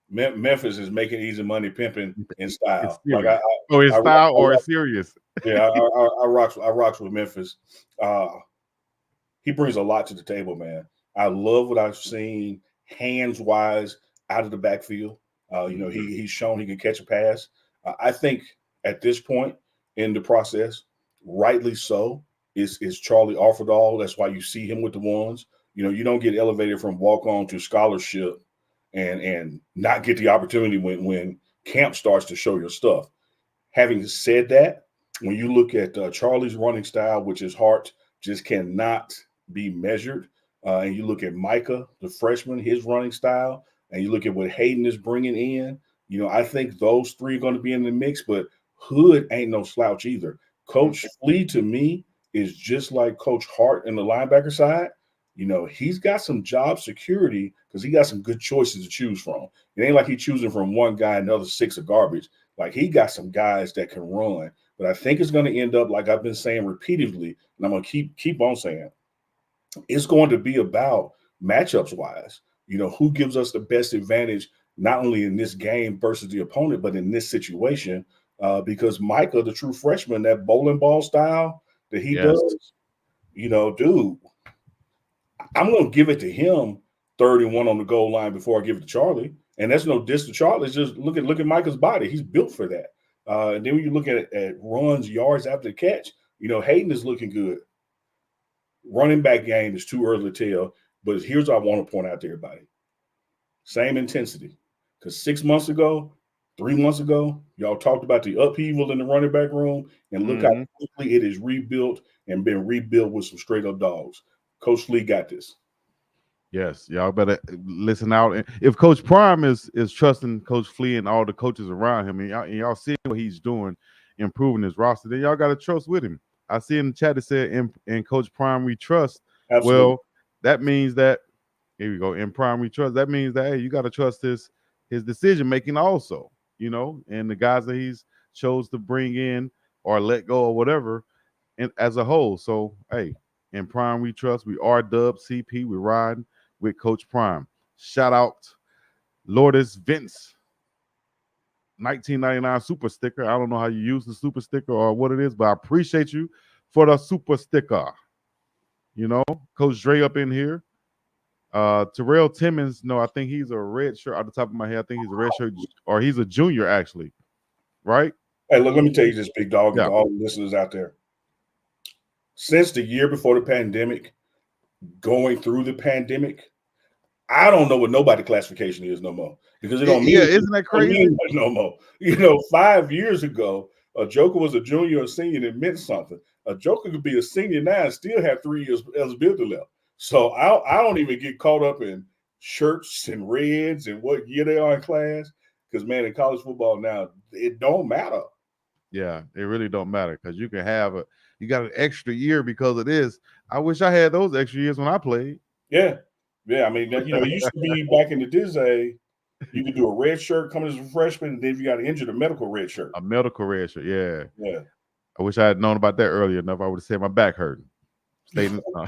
Memphis is making easy money pimping in style. His style or it's serious? Yeah, I rocks with Memphis. He brings a lot to the table, man. I love what I've seen hands wise out of the backfield. He's shown he can catch a pass. I think at this point in the process, rightly so, is Charlie Offerdahl. That's why you see him with the ones. You don't get elevated from walk on to scholarship and not get the opportunity when camp starts to show your stuff. Having said that, when you look at Charlie's running style, which his heart just cannot be measured, and you look at Micah, the freshman, his running style, and you look at what Hayden is bringing in, I think those three are going to be in the mix, but Hood ain't no slouch either. Coach Flea, to me, is just like Coach Hart in the linebacker side. He's got some job security because he got some good choices to choose from. It ain't like he's choosing from one guy and the other six are garbage. He got some guys that can run. But I think it's going to end up, like I've been saying repeatedly, and I'm going to keep on saying, it's going to be about matchups wise. Who gives us the best advantage, not only in this game versus the opponent, but in this situation. Because Micah, the true freshman, that bowling ball style that he does, dude, I'm going to give it to him 31 on the goal line before I give it to Charlie. And that's no diss to Charlie. It's just look at Micah's body. He's built for that. And then when you look at runs, yards after the catch, Hayden is looking good. Running back game is too early to tell. But here's what I want to point out to everybody. Same intensity. Because 6 months ago, 3 months ago, y'all talked about the upheaval in the running back room. And look how quickly it is rebuilt and been rebuilt with some straight up dogs. Coach Lee got this. Yes, y'all better listen out. And if Coach Prime is trusting Coach Flea and all the coaches around him, and y'all see what he's doing, improving his roster, then y'all got to trust with him. I see in the chat it said, in Coach Prime we trust. Absolutely. Well, that means that, here we go, in Prime we trust. That means that, hey, you got to trust his decision making also, and the guys that he's chose to bring in or let go or whatever, and as a whole. So, hey, in Prime we trust. We are Dub CP. We're riding with Coach Prime. Shout out Lourdes Vince, 1999 super sticker. I don't know how you use the super sticker or what it is, but I appreciate you for the super sticker. Coach Dre up in here. Terrell Timmons, no, I think he's a red shirt out the top of my head. I think he's a red shirt, or he's a junior actually, right? Hey, look, let me tell you this, big dog, and to all the listeners out there. since the year before the pandemic, going through the pandemic, I don't know what nobody classification is no more because it don't Yeah, mean, isn't that it don't crazy? mean nothing no more. You know, 5 years ago, a joker was a junior or senior and it meant something. A joker could be a senior now and still have 3 years eligibility left. So I don't even get caught up in shirts and reds and what year they are in class because, man, in college football now, it don't matter. Yeah, it really don't matter because you can have you got an extra year because of this. I wish I had those extra years when I played. Yeah. Yeah. I mean, you know, it used to be back in the day, you could do a red shirt coming as a freshman, and then if you got injured, a medical red shirt. A medical red shirt, yeah. Yeah. I wish I had known about that earlier enough. I would have said my back hurting. Stayed in the sun.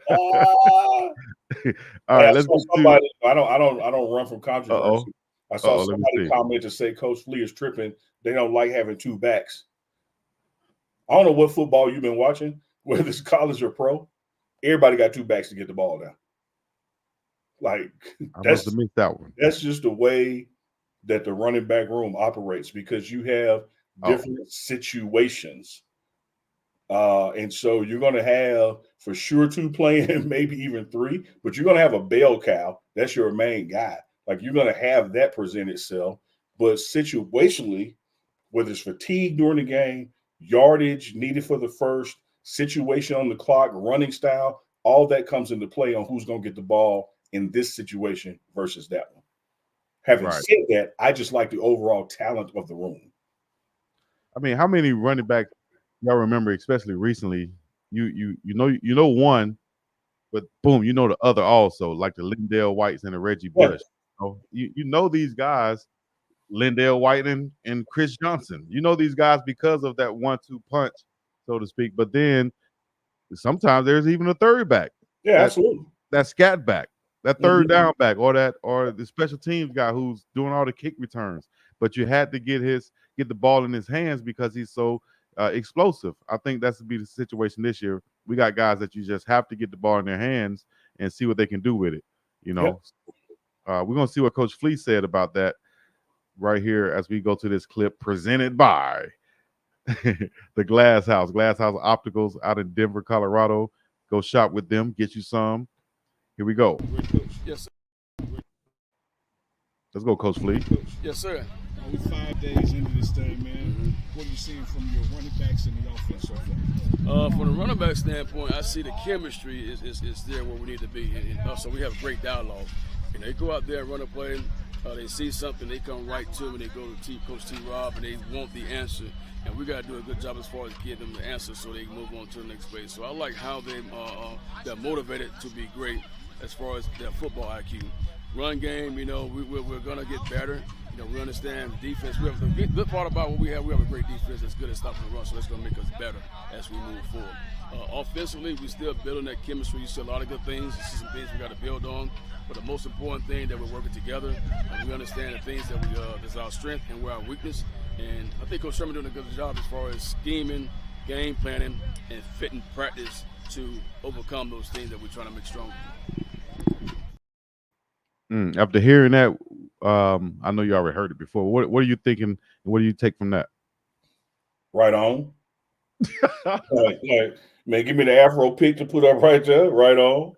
All Hey, right, I let's saw get to. somebody. I don't run from Uh-oh. controversy. I saw Let me somebody see. comment to say Coach Flea is tripping. They don't like having two backs. I don't know what football you've been watching, whether it's college or pro. Everybody got two backs to get the ball down. Like I must have missed that one. that's just the way that the running back room operates because you have Oh, different situations. And so you're going to have for sure two playing, maybe even three, but you're going to have a bell cow. That's your main guy. Like you're going to have that present itself. But situationally, whether it's fatigue during the game, yardage needed for the first, situation on the clock, running style, all that comes into play on who's going to get the ball in this situation versus that one. Having right. said that, I just like the overall talent of the room. I mean, how many running backs y'all remember, especially recently? You know one, but boom, you know the other also, like the Lindell Whites and the Reggie Yeah, Bush. You know these guys, Lindell White and Chris Johnson. You know these guys because of that 1-2 punch, so to speak. But then sometimes there's even a third back, yeah, that absolutely. that scat back, that third Mhm. down back, or the special teams guy who's doing all the kick returns. But you had to get the ball in his hands because he's so explosive. I think that's to be the situation this year. We got guys that you just have to get the ball in their hands and see what they can do with it. You Yep. know, we're gonna see what Coach Flea said about that right here as we go to this clip presented by the Glass House Opticals out in Denver, Colorado. Go shop with them, get you some. Here we go. Great coach. Yes, sir. Let's go, Coach Flea. Yes, sir. We 5 days into this thing, man. What are you seeing from your running backs and the offense so far? From the running back standpoint, I see the chemistry is there where we need to be, and so we have great dialogue. And they go out there and run a play, they see something, they come right to me, they go to Coach T. Rob, and they want the answer. And we got to do a good job as far as getting them the answer so they can move on to the next phase. So I like how they're motivated to be great as far as their football IQ. Run game, you know, we're going to get better. You know, we understand defense. We have the good part about what we have a great defense that's good at stopping the run, so that's going to make us better as we move forward. Offensively, we're still building that chemistry. You see a lot of good things. You see some things we got to build on. But the most important thing that we're working together, and we understand the things that that's our strength and where our weakness. And I think Coach Sherman doing a good job as far as scheming, game planning, and fitting practice to overcome those things that we're trying to make stronger. After hearing that, I know you already heard it before. What are you thinking? And what do you take from that? Right on. Man, give me the Afro pick to put up right there. Right on.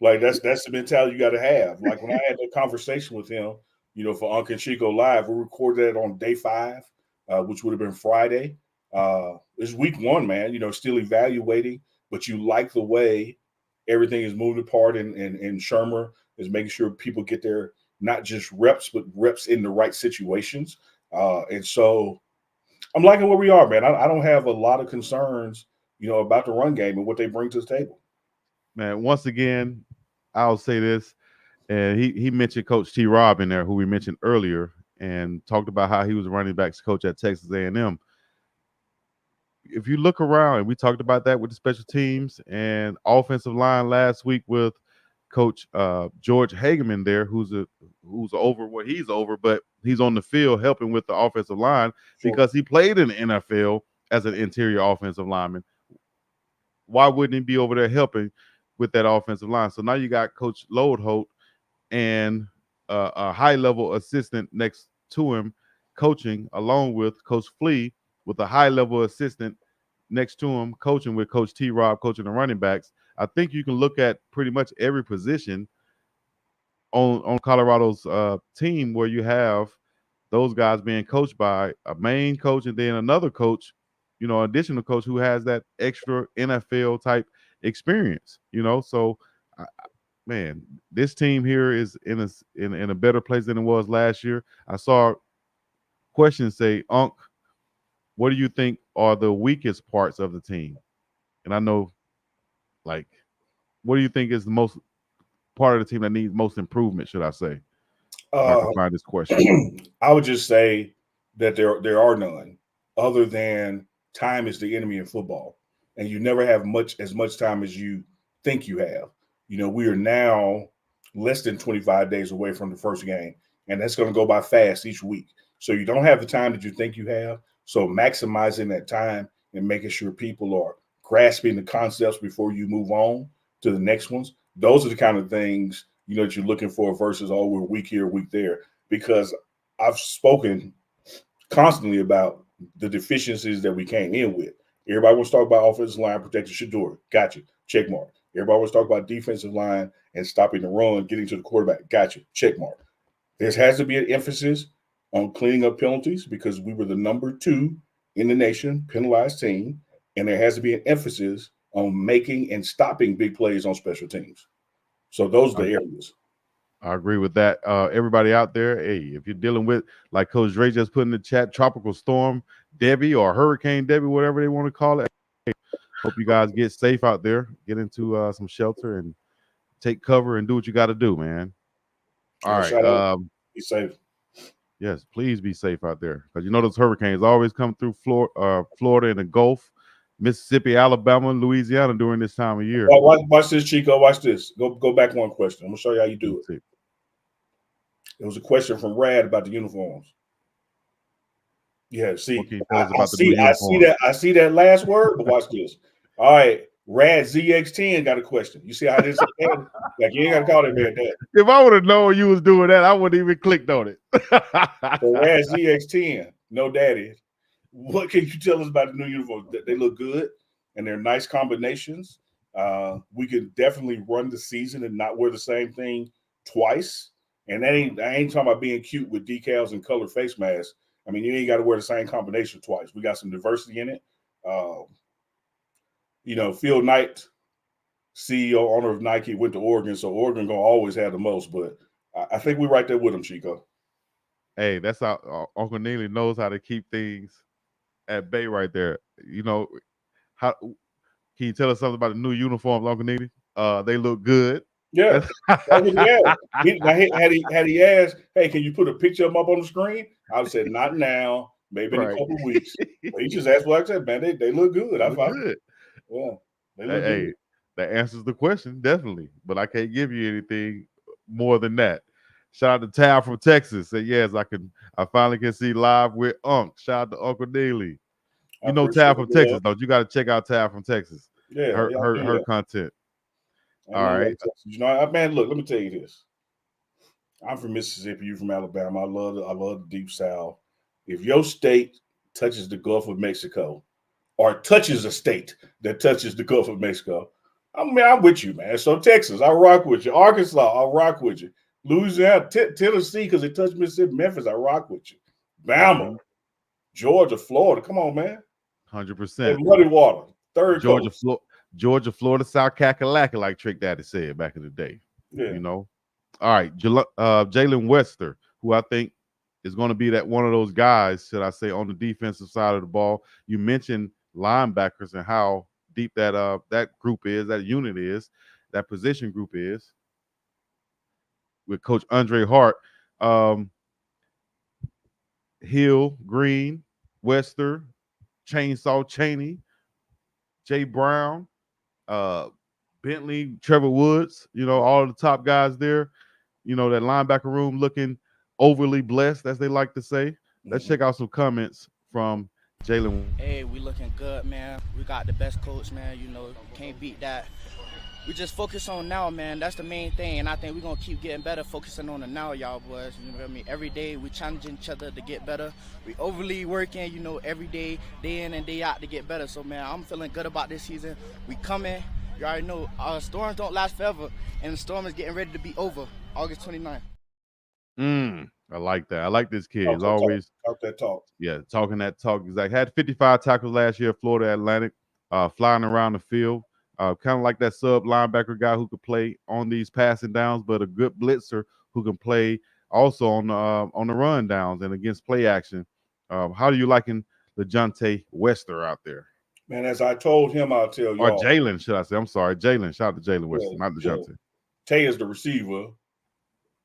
Like that's the mentality you got to have. Like when I had that conversation with him, you know, for Unk and Chico Live, we recorded that on day 5, which would have been Friday. It's week 1, man. You know, still evaluating, but you like the way everything is moving apart, and Shermer is making sure people get their not just reps, but reps in the right situations. And so I'm liking where we are, man. I don't have a lot of concerns, you know, about the run game and what they bring to the table. Man, once again, I'll say this, and he mentioned Coach T. Rob in there, who we mentioned earlier, and talked about how he was a running backs coach at Texas A&M. If you look around, and we talked about that with the special teams and offensive line last week with Coach George Hageman there, who's over what he's over, but he's on the field helping with the offensive line Sure. because he played in the NFL as an interior offensive lineman. Why wouldn't he be over there helping with that offensive line? So now you got Coach Lodeholt and a high-level assistant next to him coaching along with Coach Flea with a high-level assistant next to him, coaching with Coach T. Rob, coaching the running backs. I think you can look at pretty much every position on Colorado's team where you have those guys being coached by a main coach and then another coach, additional coach who has that extra NFL type experience. So man, this team here is in a better place than it was last year. I saw questions say, Unk, what do you think are the weakest parts of the team? And I know, like, what do you think is the most part of the team that needs most improvement, should I say? If I can find this question. I would just say that there are none, other than time is the enemy in football, and you never have as much time as you think you have. We are now less than 25 days away from the first game, and that's going to go by fast each week. So you don't have the time that you think you have. So maximizing that time and making sure people are grasping the concepts before you move on to the next ones. Those are the kind of things that you're looking for versus, oh, we're week here, week there. Because I've spoken constantly about the deficiencies that we came in with. Everybody wants to talk about offensive line protecting Shador. Gotcha. Check mark. Everybody wants to talk about defensive line and stopping the run, getting to the quarterback. Gotcha. Check mark. There has to be an emphasis on cleaning up penalties because we were the number 2 in the nation penalized team. And there has to be an emphasis on making and stopping big plays on special teams. So those are the areas. I agree with that. Everybody out there, hey, if you're dealing with, like Coach Dre just put in the chat, Tropical Storm Debbie or Hurricane Debbie, whatever they want to call it. Hey, hope you guys get safe out there, get into some shelter and take cover and do what you got to do, man. All right. Be safe. Yes, please be safe out there because those hurricanes always come through Florida and the Gulf, Mississippi, Alabama, Louisiana during this time of year. Watch this, Chico. Watch this. Go back one question. I'm gonna show you how you do it. There was a question from Rad about the uniforms. Yeah, see, I see that last word, but watch this. All right, Rad ZX10 got a question. You see how this is? Like, you ain't got to call it man that. If I would have known you was doing that, I wouldn't even clicked on it. So Rad ZX10, no daddy. What can you tell us about the new uniforms? They look good, and they're nice combinations. We can definitely run the season and not wear the same thing twice. And I ain't talking about being cute with decals and colored face masks. I mean, you ain't got to wear the same combination twice. We got some diversity in it. Phil Knight, CEO, owner of Nike, went to Oregon, so Oregon gonna always have the most. But I think we're right there with him, Chico. Hey, that's how Uncle Neely knows how to keep things at bay right there. How can you tell us something about the new uniforms, Uncle Neely? They look good. Yeah. Had he asked, hey, can you put a picture of them up on the screen? I would have said, not now, maybe in a couple of weeks. But he just asked what I said, man, they look good. I thought, good. Yeah, they look good. That answers the question, definitely. But I can't give you anything more than that. Shout out to Tal from Texas. Say, yes, I finally can see live with Unk. Shout out to Uncle Neely. Tal from Texas, though. You got to check out Tal from Texas. Yeah, her content. All right. Man, look, let me tell you this. I'm from Mississippi, you from Alabama. I love the Deep South. If your state touches the Gulf of Mexico or touches a state that touches the Gulf of Mexico, I'm with you, man. So Texas, I rock with you. Arkansas, I rock with you. Louisiana, Tennessee, because it touched Mississippi, Memphis, I rock with you. Bama, Georgia, Florida, come on, man. 100%. Muddy water, third Georgia, Florida, South Kakalaka, like Trick Daddy said back in the day. Yeah. All right. Jalen Wester, who I think is going to be that one of those guys, should I say, on the defensive side of the ball. You mentioned linebackers and how deep that group is, that unit is, that position group is. With Coach Andre Hart, Hill, Green, Wester, Chainsaw Chaney, Jay Brown, Bentley, Trevor Woods, all of the top guys there. That linebacker room looking overly blessed, as they like to say. Let's check out some comments from Jalen. Hey, we looking good, man. We got the best coach, man. Can't beat that. we just focus on now, man. That's the main thing, and I think we're gonna keep getting better, focusing on the now, y'all boys. You know what I mean? Every day we challenging each other to get better. We overly working, every day in and day out to get better. So man, I'm feeling good about this season. We coming. You already know storms don't last forever, and the storm is getting ready to be over August 29th. I like that. I like this kid. He's Talk always that talk. Yeah, talking that talk. He's like had 55 tackles last year, Florida Atlantic, flying around the field. Kind of like that sub linebacker guy who could play on these passing downs, but a good blitzer who can play also on the run downs and against play action. How do you liking LeJounte Wester out there? Man, as I told him, I'll tell Or y'all. Jalen, should I say? I'm sorry, Jalen. Shout out to Jalen Wester, not LeJounte. Tay is the receiver.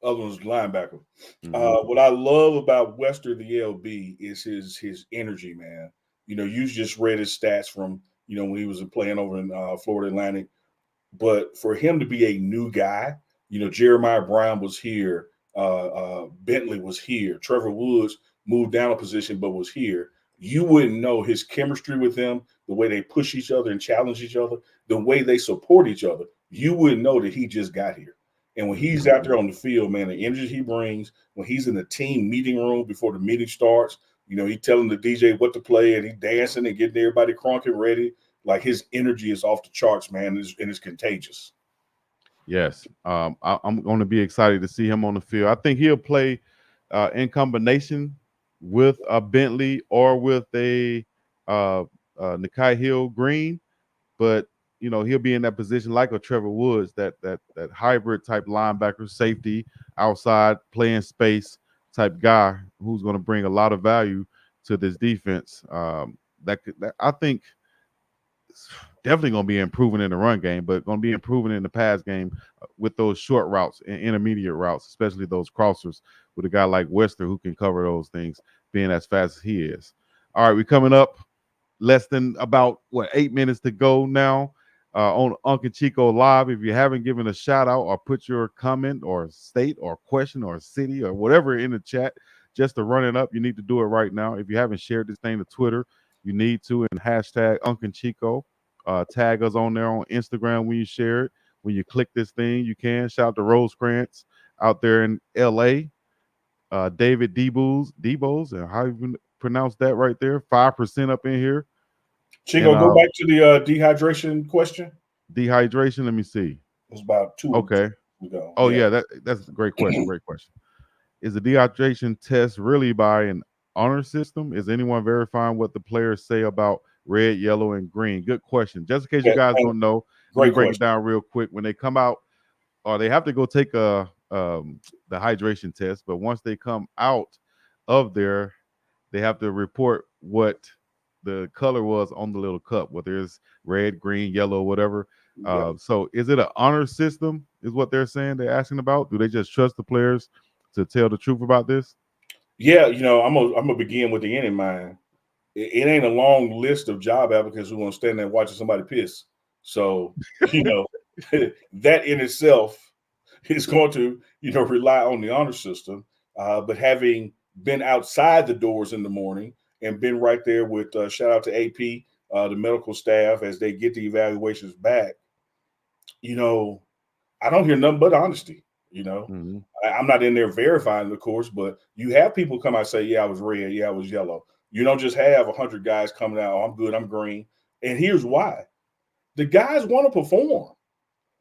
Other one's the linebacker. What I love about Wester, the LB, is his energy, man. You just read his stats from when he was playing over in Florida Atlantic. But for him to be a new guy, Jeremiah Brown was here, Bentley was here, Trevor Woods moved down a position but was here. You wouldn't know his chemistry with them, the way they push each other and challenge each other, the way they support each other. You wouldn't know that he just got here. And when he's out there on the field, man, the energy he brings, when he's in the team meeting room before the meeting starts, he's telling the DJ what to play and he's dancing and getting everybody crunk and ready. Like his energy is off the charts, man, and it's contagious. Yes, I'm going to be excited to see him on the field. I think he'll play in combination with a Bentley or with a Nikai Hill Green, but he'll be in that position like a Trevor Woods, that hybrid type linebacker, safety, outside playing space type guy who's going to bring a lot of value to this defense. That I think definitely going to be improving in the run game, but going to be improving in the pass game with those short routes and intermediate routes, especially those crossers with a guy like Wester who can cover those things, being as fast as he is. All right, we're coming up less than about 8 minutes to go now on Unk and Chico Live. If you haven't given a shout out or put your comment or state or question or city or whatever in the chat just to run it up, you need to do it right now. If you haven't shared this thing to Twitter, you need to, and hashtag Unk and Chico. Tag us on there on Instagram when you share it. When you click this thing, you can. Shout out to Rosecrans out there in LA. David Debos, and how you pronounce that right there? 5% up in here. Chico, go back to the dehydration question. Dehydration, let me see. It was about 2 Okay. ago. Oh, yeah, that's a great question. Great question. Is the dehydration test really by an honor system? Is anyone verifying what the players say about red, yellow, and green? Good question. Just in case you guys don't know, let me break it down real quick. When they come out, or they have to go take the hydration test, but once they come out of there, they have to report what the color was on the little cup, whether it's red, green, yellow, whatever. So is it an honor system is what they're saying, they're asking about? Do they just trust the players to tell the truth about this? Yeah, I'm gonna begin with the end in mind. It ain't a long list of job applicants who want to stand there watching somebody piss. So, that in itself is going to, rely on the honor system. But having been outside the doors in the morning and been right there with shout out to AP, the medical staff as they get the evaluations back, I don't hear nothing but honesty. I'm not in there verifying, of course, but you have people come out and say, yeah, I was red. Yeah, I was yellow. You don't just have 100 guys coming out, oh, I'm good, I'm green. And here's why. The guys want to perform.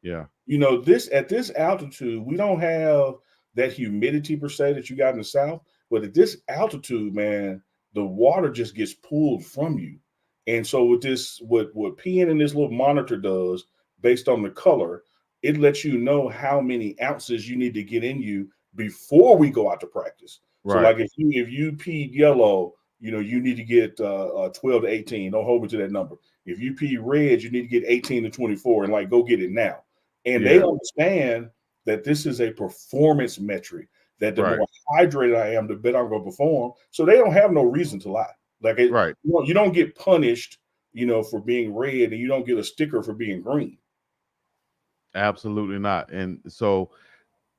Yeah. At this altitude, we don't have that humidity per se that you got in the South. But at this altitude, man, the water just gets pulled from you. And so with this, what peeing in this little monitor does, based on the color, it lets you know how many ounces you need to get in you before we go out to practice. Right. So like if you peed yellow, you need to get 12 to 18. Don't hold me to that number. If you pee red, you need to get 18 to 24 and go get it now. And they understand that this is a performance metric, that the more hydrated I am, the better I'm going to perform. So they don't have no reason to lie. You don't get punished, for being red, and you don't get a sticker for being green. Absolutely not. And so,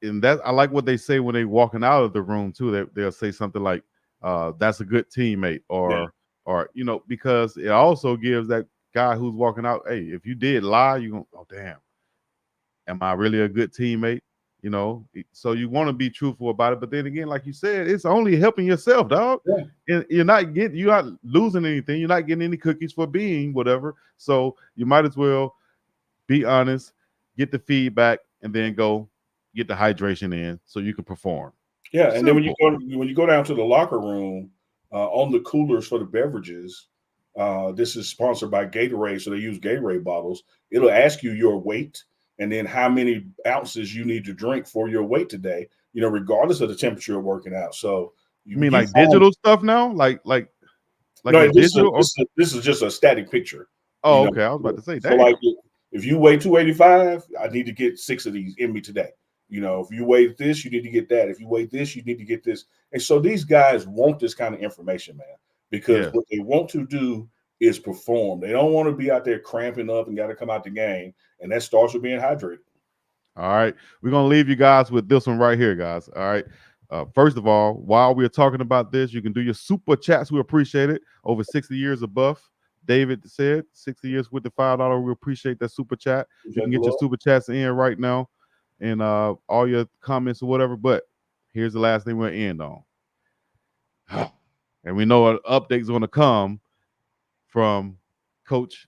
I like what they say when they walking out of the room too. They'll say something like, that's a good teammate, or because it also gives that guy who's walking out, hey, if you did lie, you go, oh damn, Am I really a good teammate? You know, so you want to be truthful about it. But then again, like you said, it's only helping yourself, dog. Yeah. And you're not losing anything. You're not getting any cookies for being whatever. So you might as well be honest, get the feedback, and then go get the hydration in so you can perform. Yeah, and then Simple. when you go down to the locker room, on the coolers for the beverages, this is sponsored by Gatorade, so they use Gatorade bottles. It'll ask you your weight and then how many ounces you need to drink for your weight today. You know, regardless of the temperature you're working out. So You mean you like digital stuff now? Like no, it's digital? this is just a static picture. You Oh, know, okay. I was about to say, so damn. like if you weigh 285, I need to get 6 of these in me today. You know, if you weigh this, you need to get that. If you weigh this, you need to get this. And so these guys want this kind of information, man, because Yeah. what they want to do is perform. They don't want to be out there cramping up and got to come out the game. And that starts with being hydrated. All right. We're going to leave you guys with this one right here, guys. All right. First of all, while we're talking about this, you can do your super chats. We appreciate it. Over 60 years of buff. David said 60 years with the $5. We appreciate that super chat. You can get your super chats in right now and all your comments or whatever. But here's the last thing we'll end on. And we know an update's going to come from Coach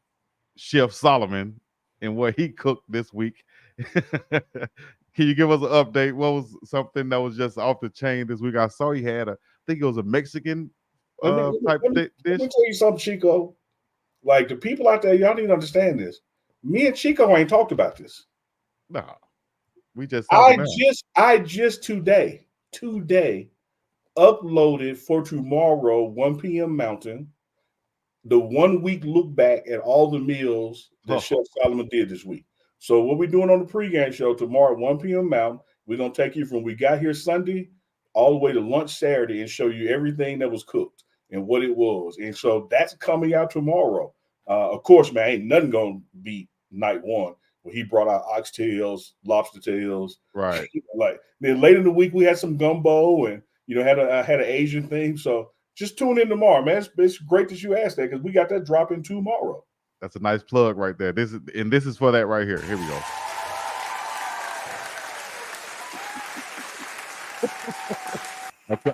Chef Solomon and what he cooked this week. Can you give us an update? What was something that was just off the chain this week? I saw he had I think it was a Mexican type dish. Let me tell you something, Chico. Like the people out there, y'all need to understand this. Me and Chico ain't talked about this. No, we just talking now. I just today uploaded for tomorrow, 1 p.m. Mountain, the 1 week look back at all the meals that Chef Solomon did this week. So what we're doing on the pregame show tomorrow at 1 p.m. Mountain, we're gonna take you from we got here Sunday all the way to lunch Saturday and show you everything that was cooked and what it was. And so that's coming out tomorrow. Of course, man, ain't nothing gonna beat night one where he brought out oxtails, lobster tails. Right. Like then later in the week we had some gumbo and had an Asian thing. So just tune in tomorrow, man. It's great that you asked that because we got that dropping tomorrow. That's a nice plug right there. This is for that right here. Here we go.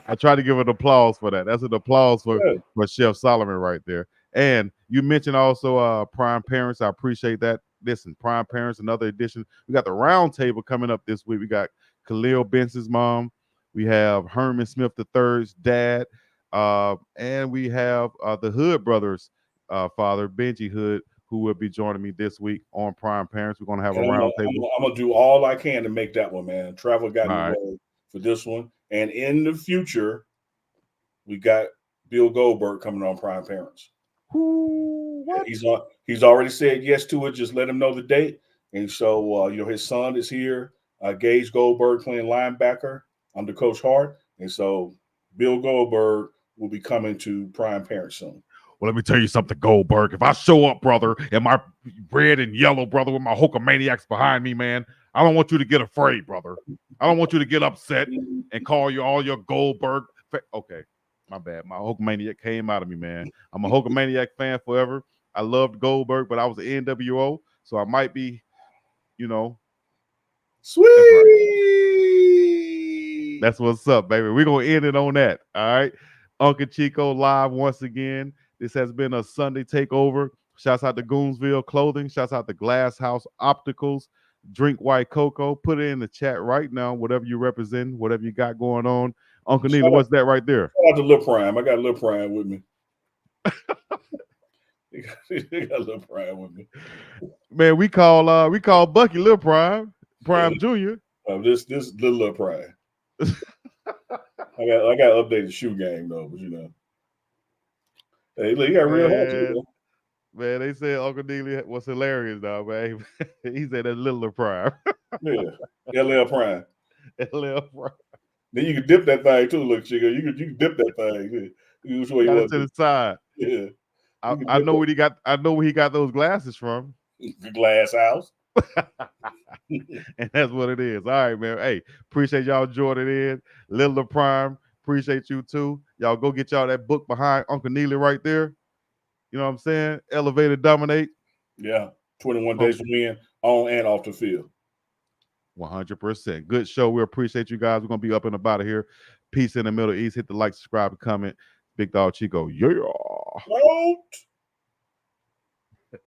I try to give an applause for that. That's an applause for Chef Solomon right there. And you mentioned also Prime Parents. I appreciate that. Listen, Prime Parents, another edition. We got the round table coming up this week. We got Khalil Benson's mom. We have Herman Smith III's dad. And we have the Hood brothers' father, Benji Hood, who will be joining me this week on Prime Parents. We're going to have a round table. I'm going to do all I can to make that one, man. Travel got in the way for this one. And in the future, we got Bill Goldberg coming on Prime Parents. What? He's already said yes to it. Just let him know the date. And so, his son is here, Gage Goldberg playing linebacker under Coach Hart. And so Bill Goldberg will be coming to Prime Parents soon. Well, let me tell you something, Goldberg. If I show up, brother, and my red and yellow, brother, with my Hulkamaniacs behind me, man, I don't want you to get afraid, brother. I don't want you to get upset and call you all your Goldberg. Okay, my bad. My Hulkamaniac came out of me, man. I'm a Hulkamaniac fan forever. I loved Goldberg, but I was an NWO, so I might be, Sweet. That's what's up, baby. We're going to end it on that, all right? Unk and Chico live once again. This has been a Sunday takeover. Shouts out to Goonsville Clothing. Shouts out to Glass House Opticals. Drink White Cocoa. Put it in the chat right now, whatever you represent, whatever you got going on. Uncle Neely, what's that right there? Shout out to Lil Prime. I got Lil Prime with me. They got Lil Prime with me. Man, we call Bucky Lil Prime. Prime Jr. This Lil Prime. I got updated shoe game though, but Hey, look, you got real hair. Man, they said Uncle Neely was hilarious, though, man. He said that's Little Prime. Yeah, LL Prime. LL Prime. Then you can dip that thing too, look, Chico. You can dip that thing. You got it to the side. Yeah. I know where he got. I know where he got those glasses from. The Glass House. And that's what it is. All right, man. Hey, appreciate y'all joining in. Little Prime, appreciate you too. Y'all go get y'all that book behind Uncle Neely right there. You know what I'm saying? Elevator Dominate. Yeah. 21 days to win on and off the field. 100%. Good show. We appreciate you guys. We're going to be up and about of here. Peace in the Middle East. Hit the like, subscribe, and comment. Big Dog Chico. Yeah. Out.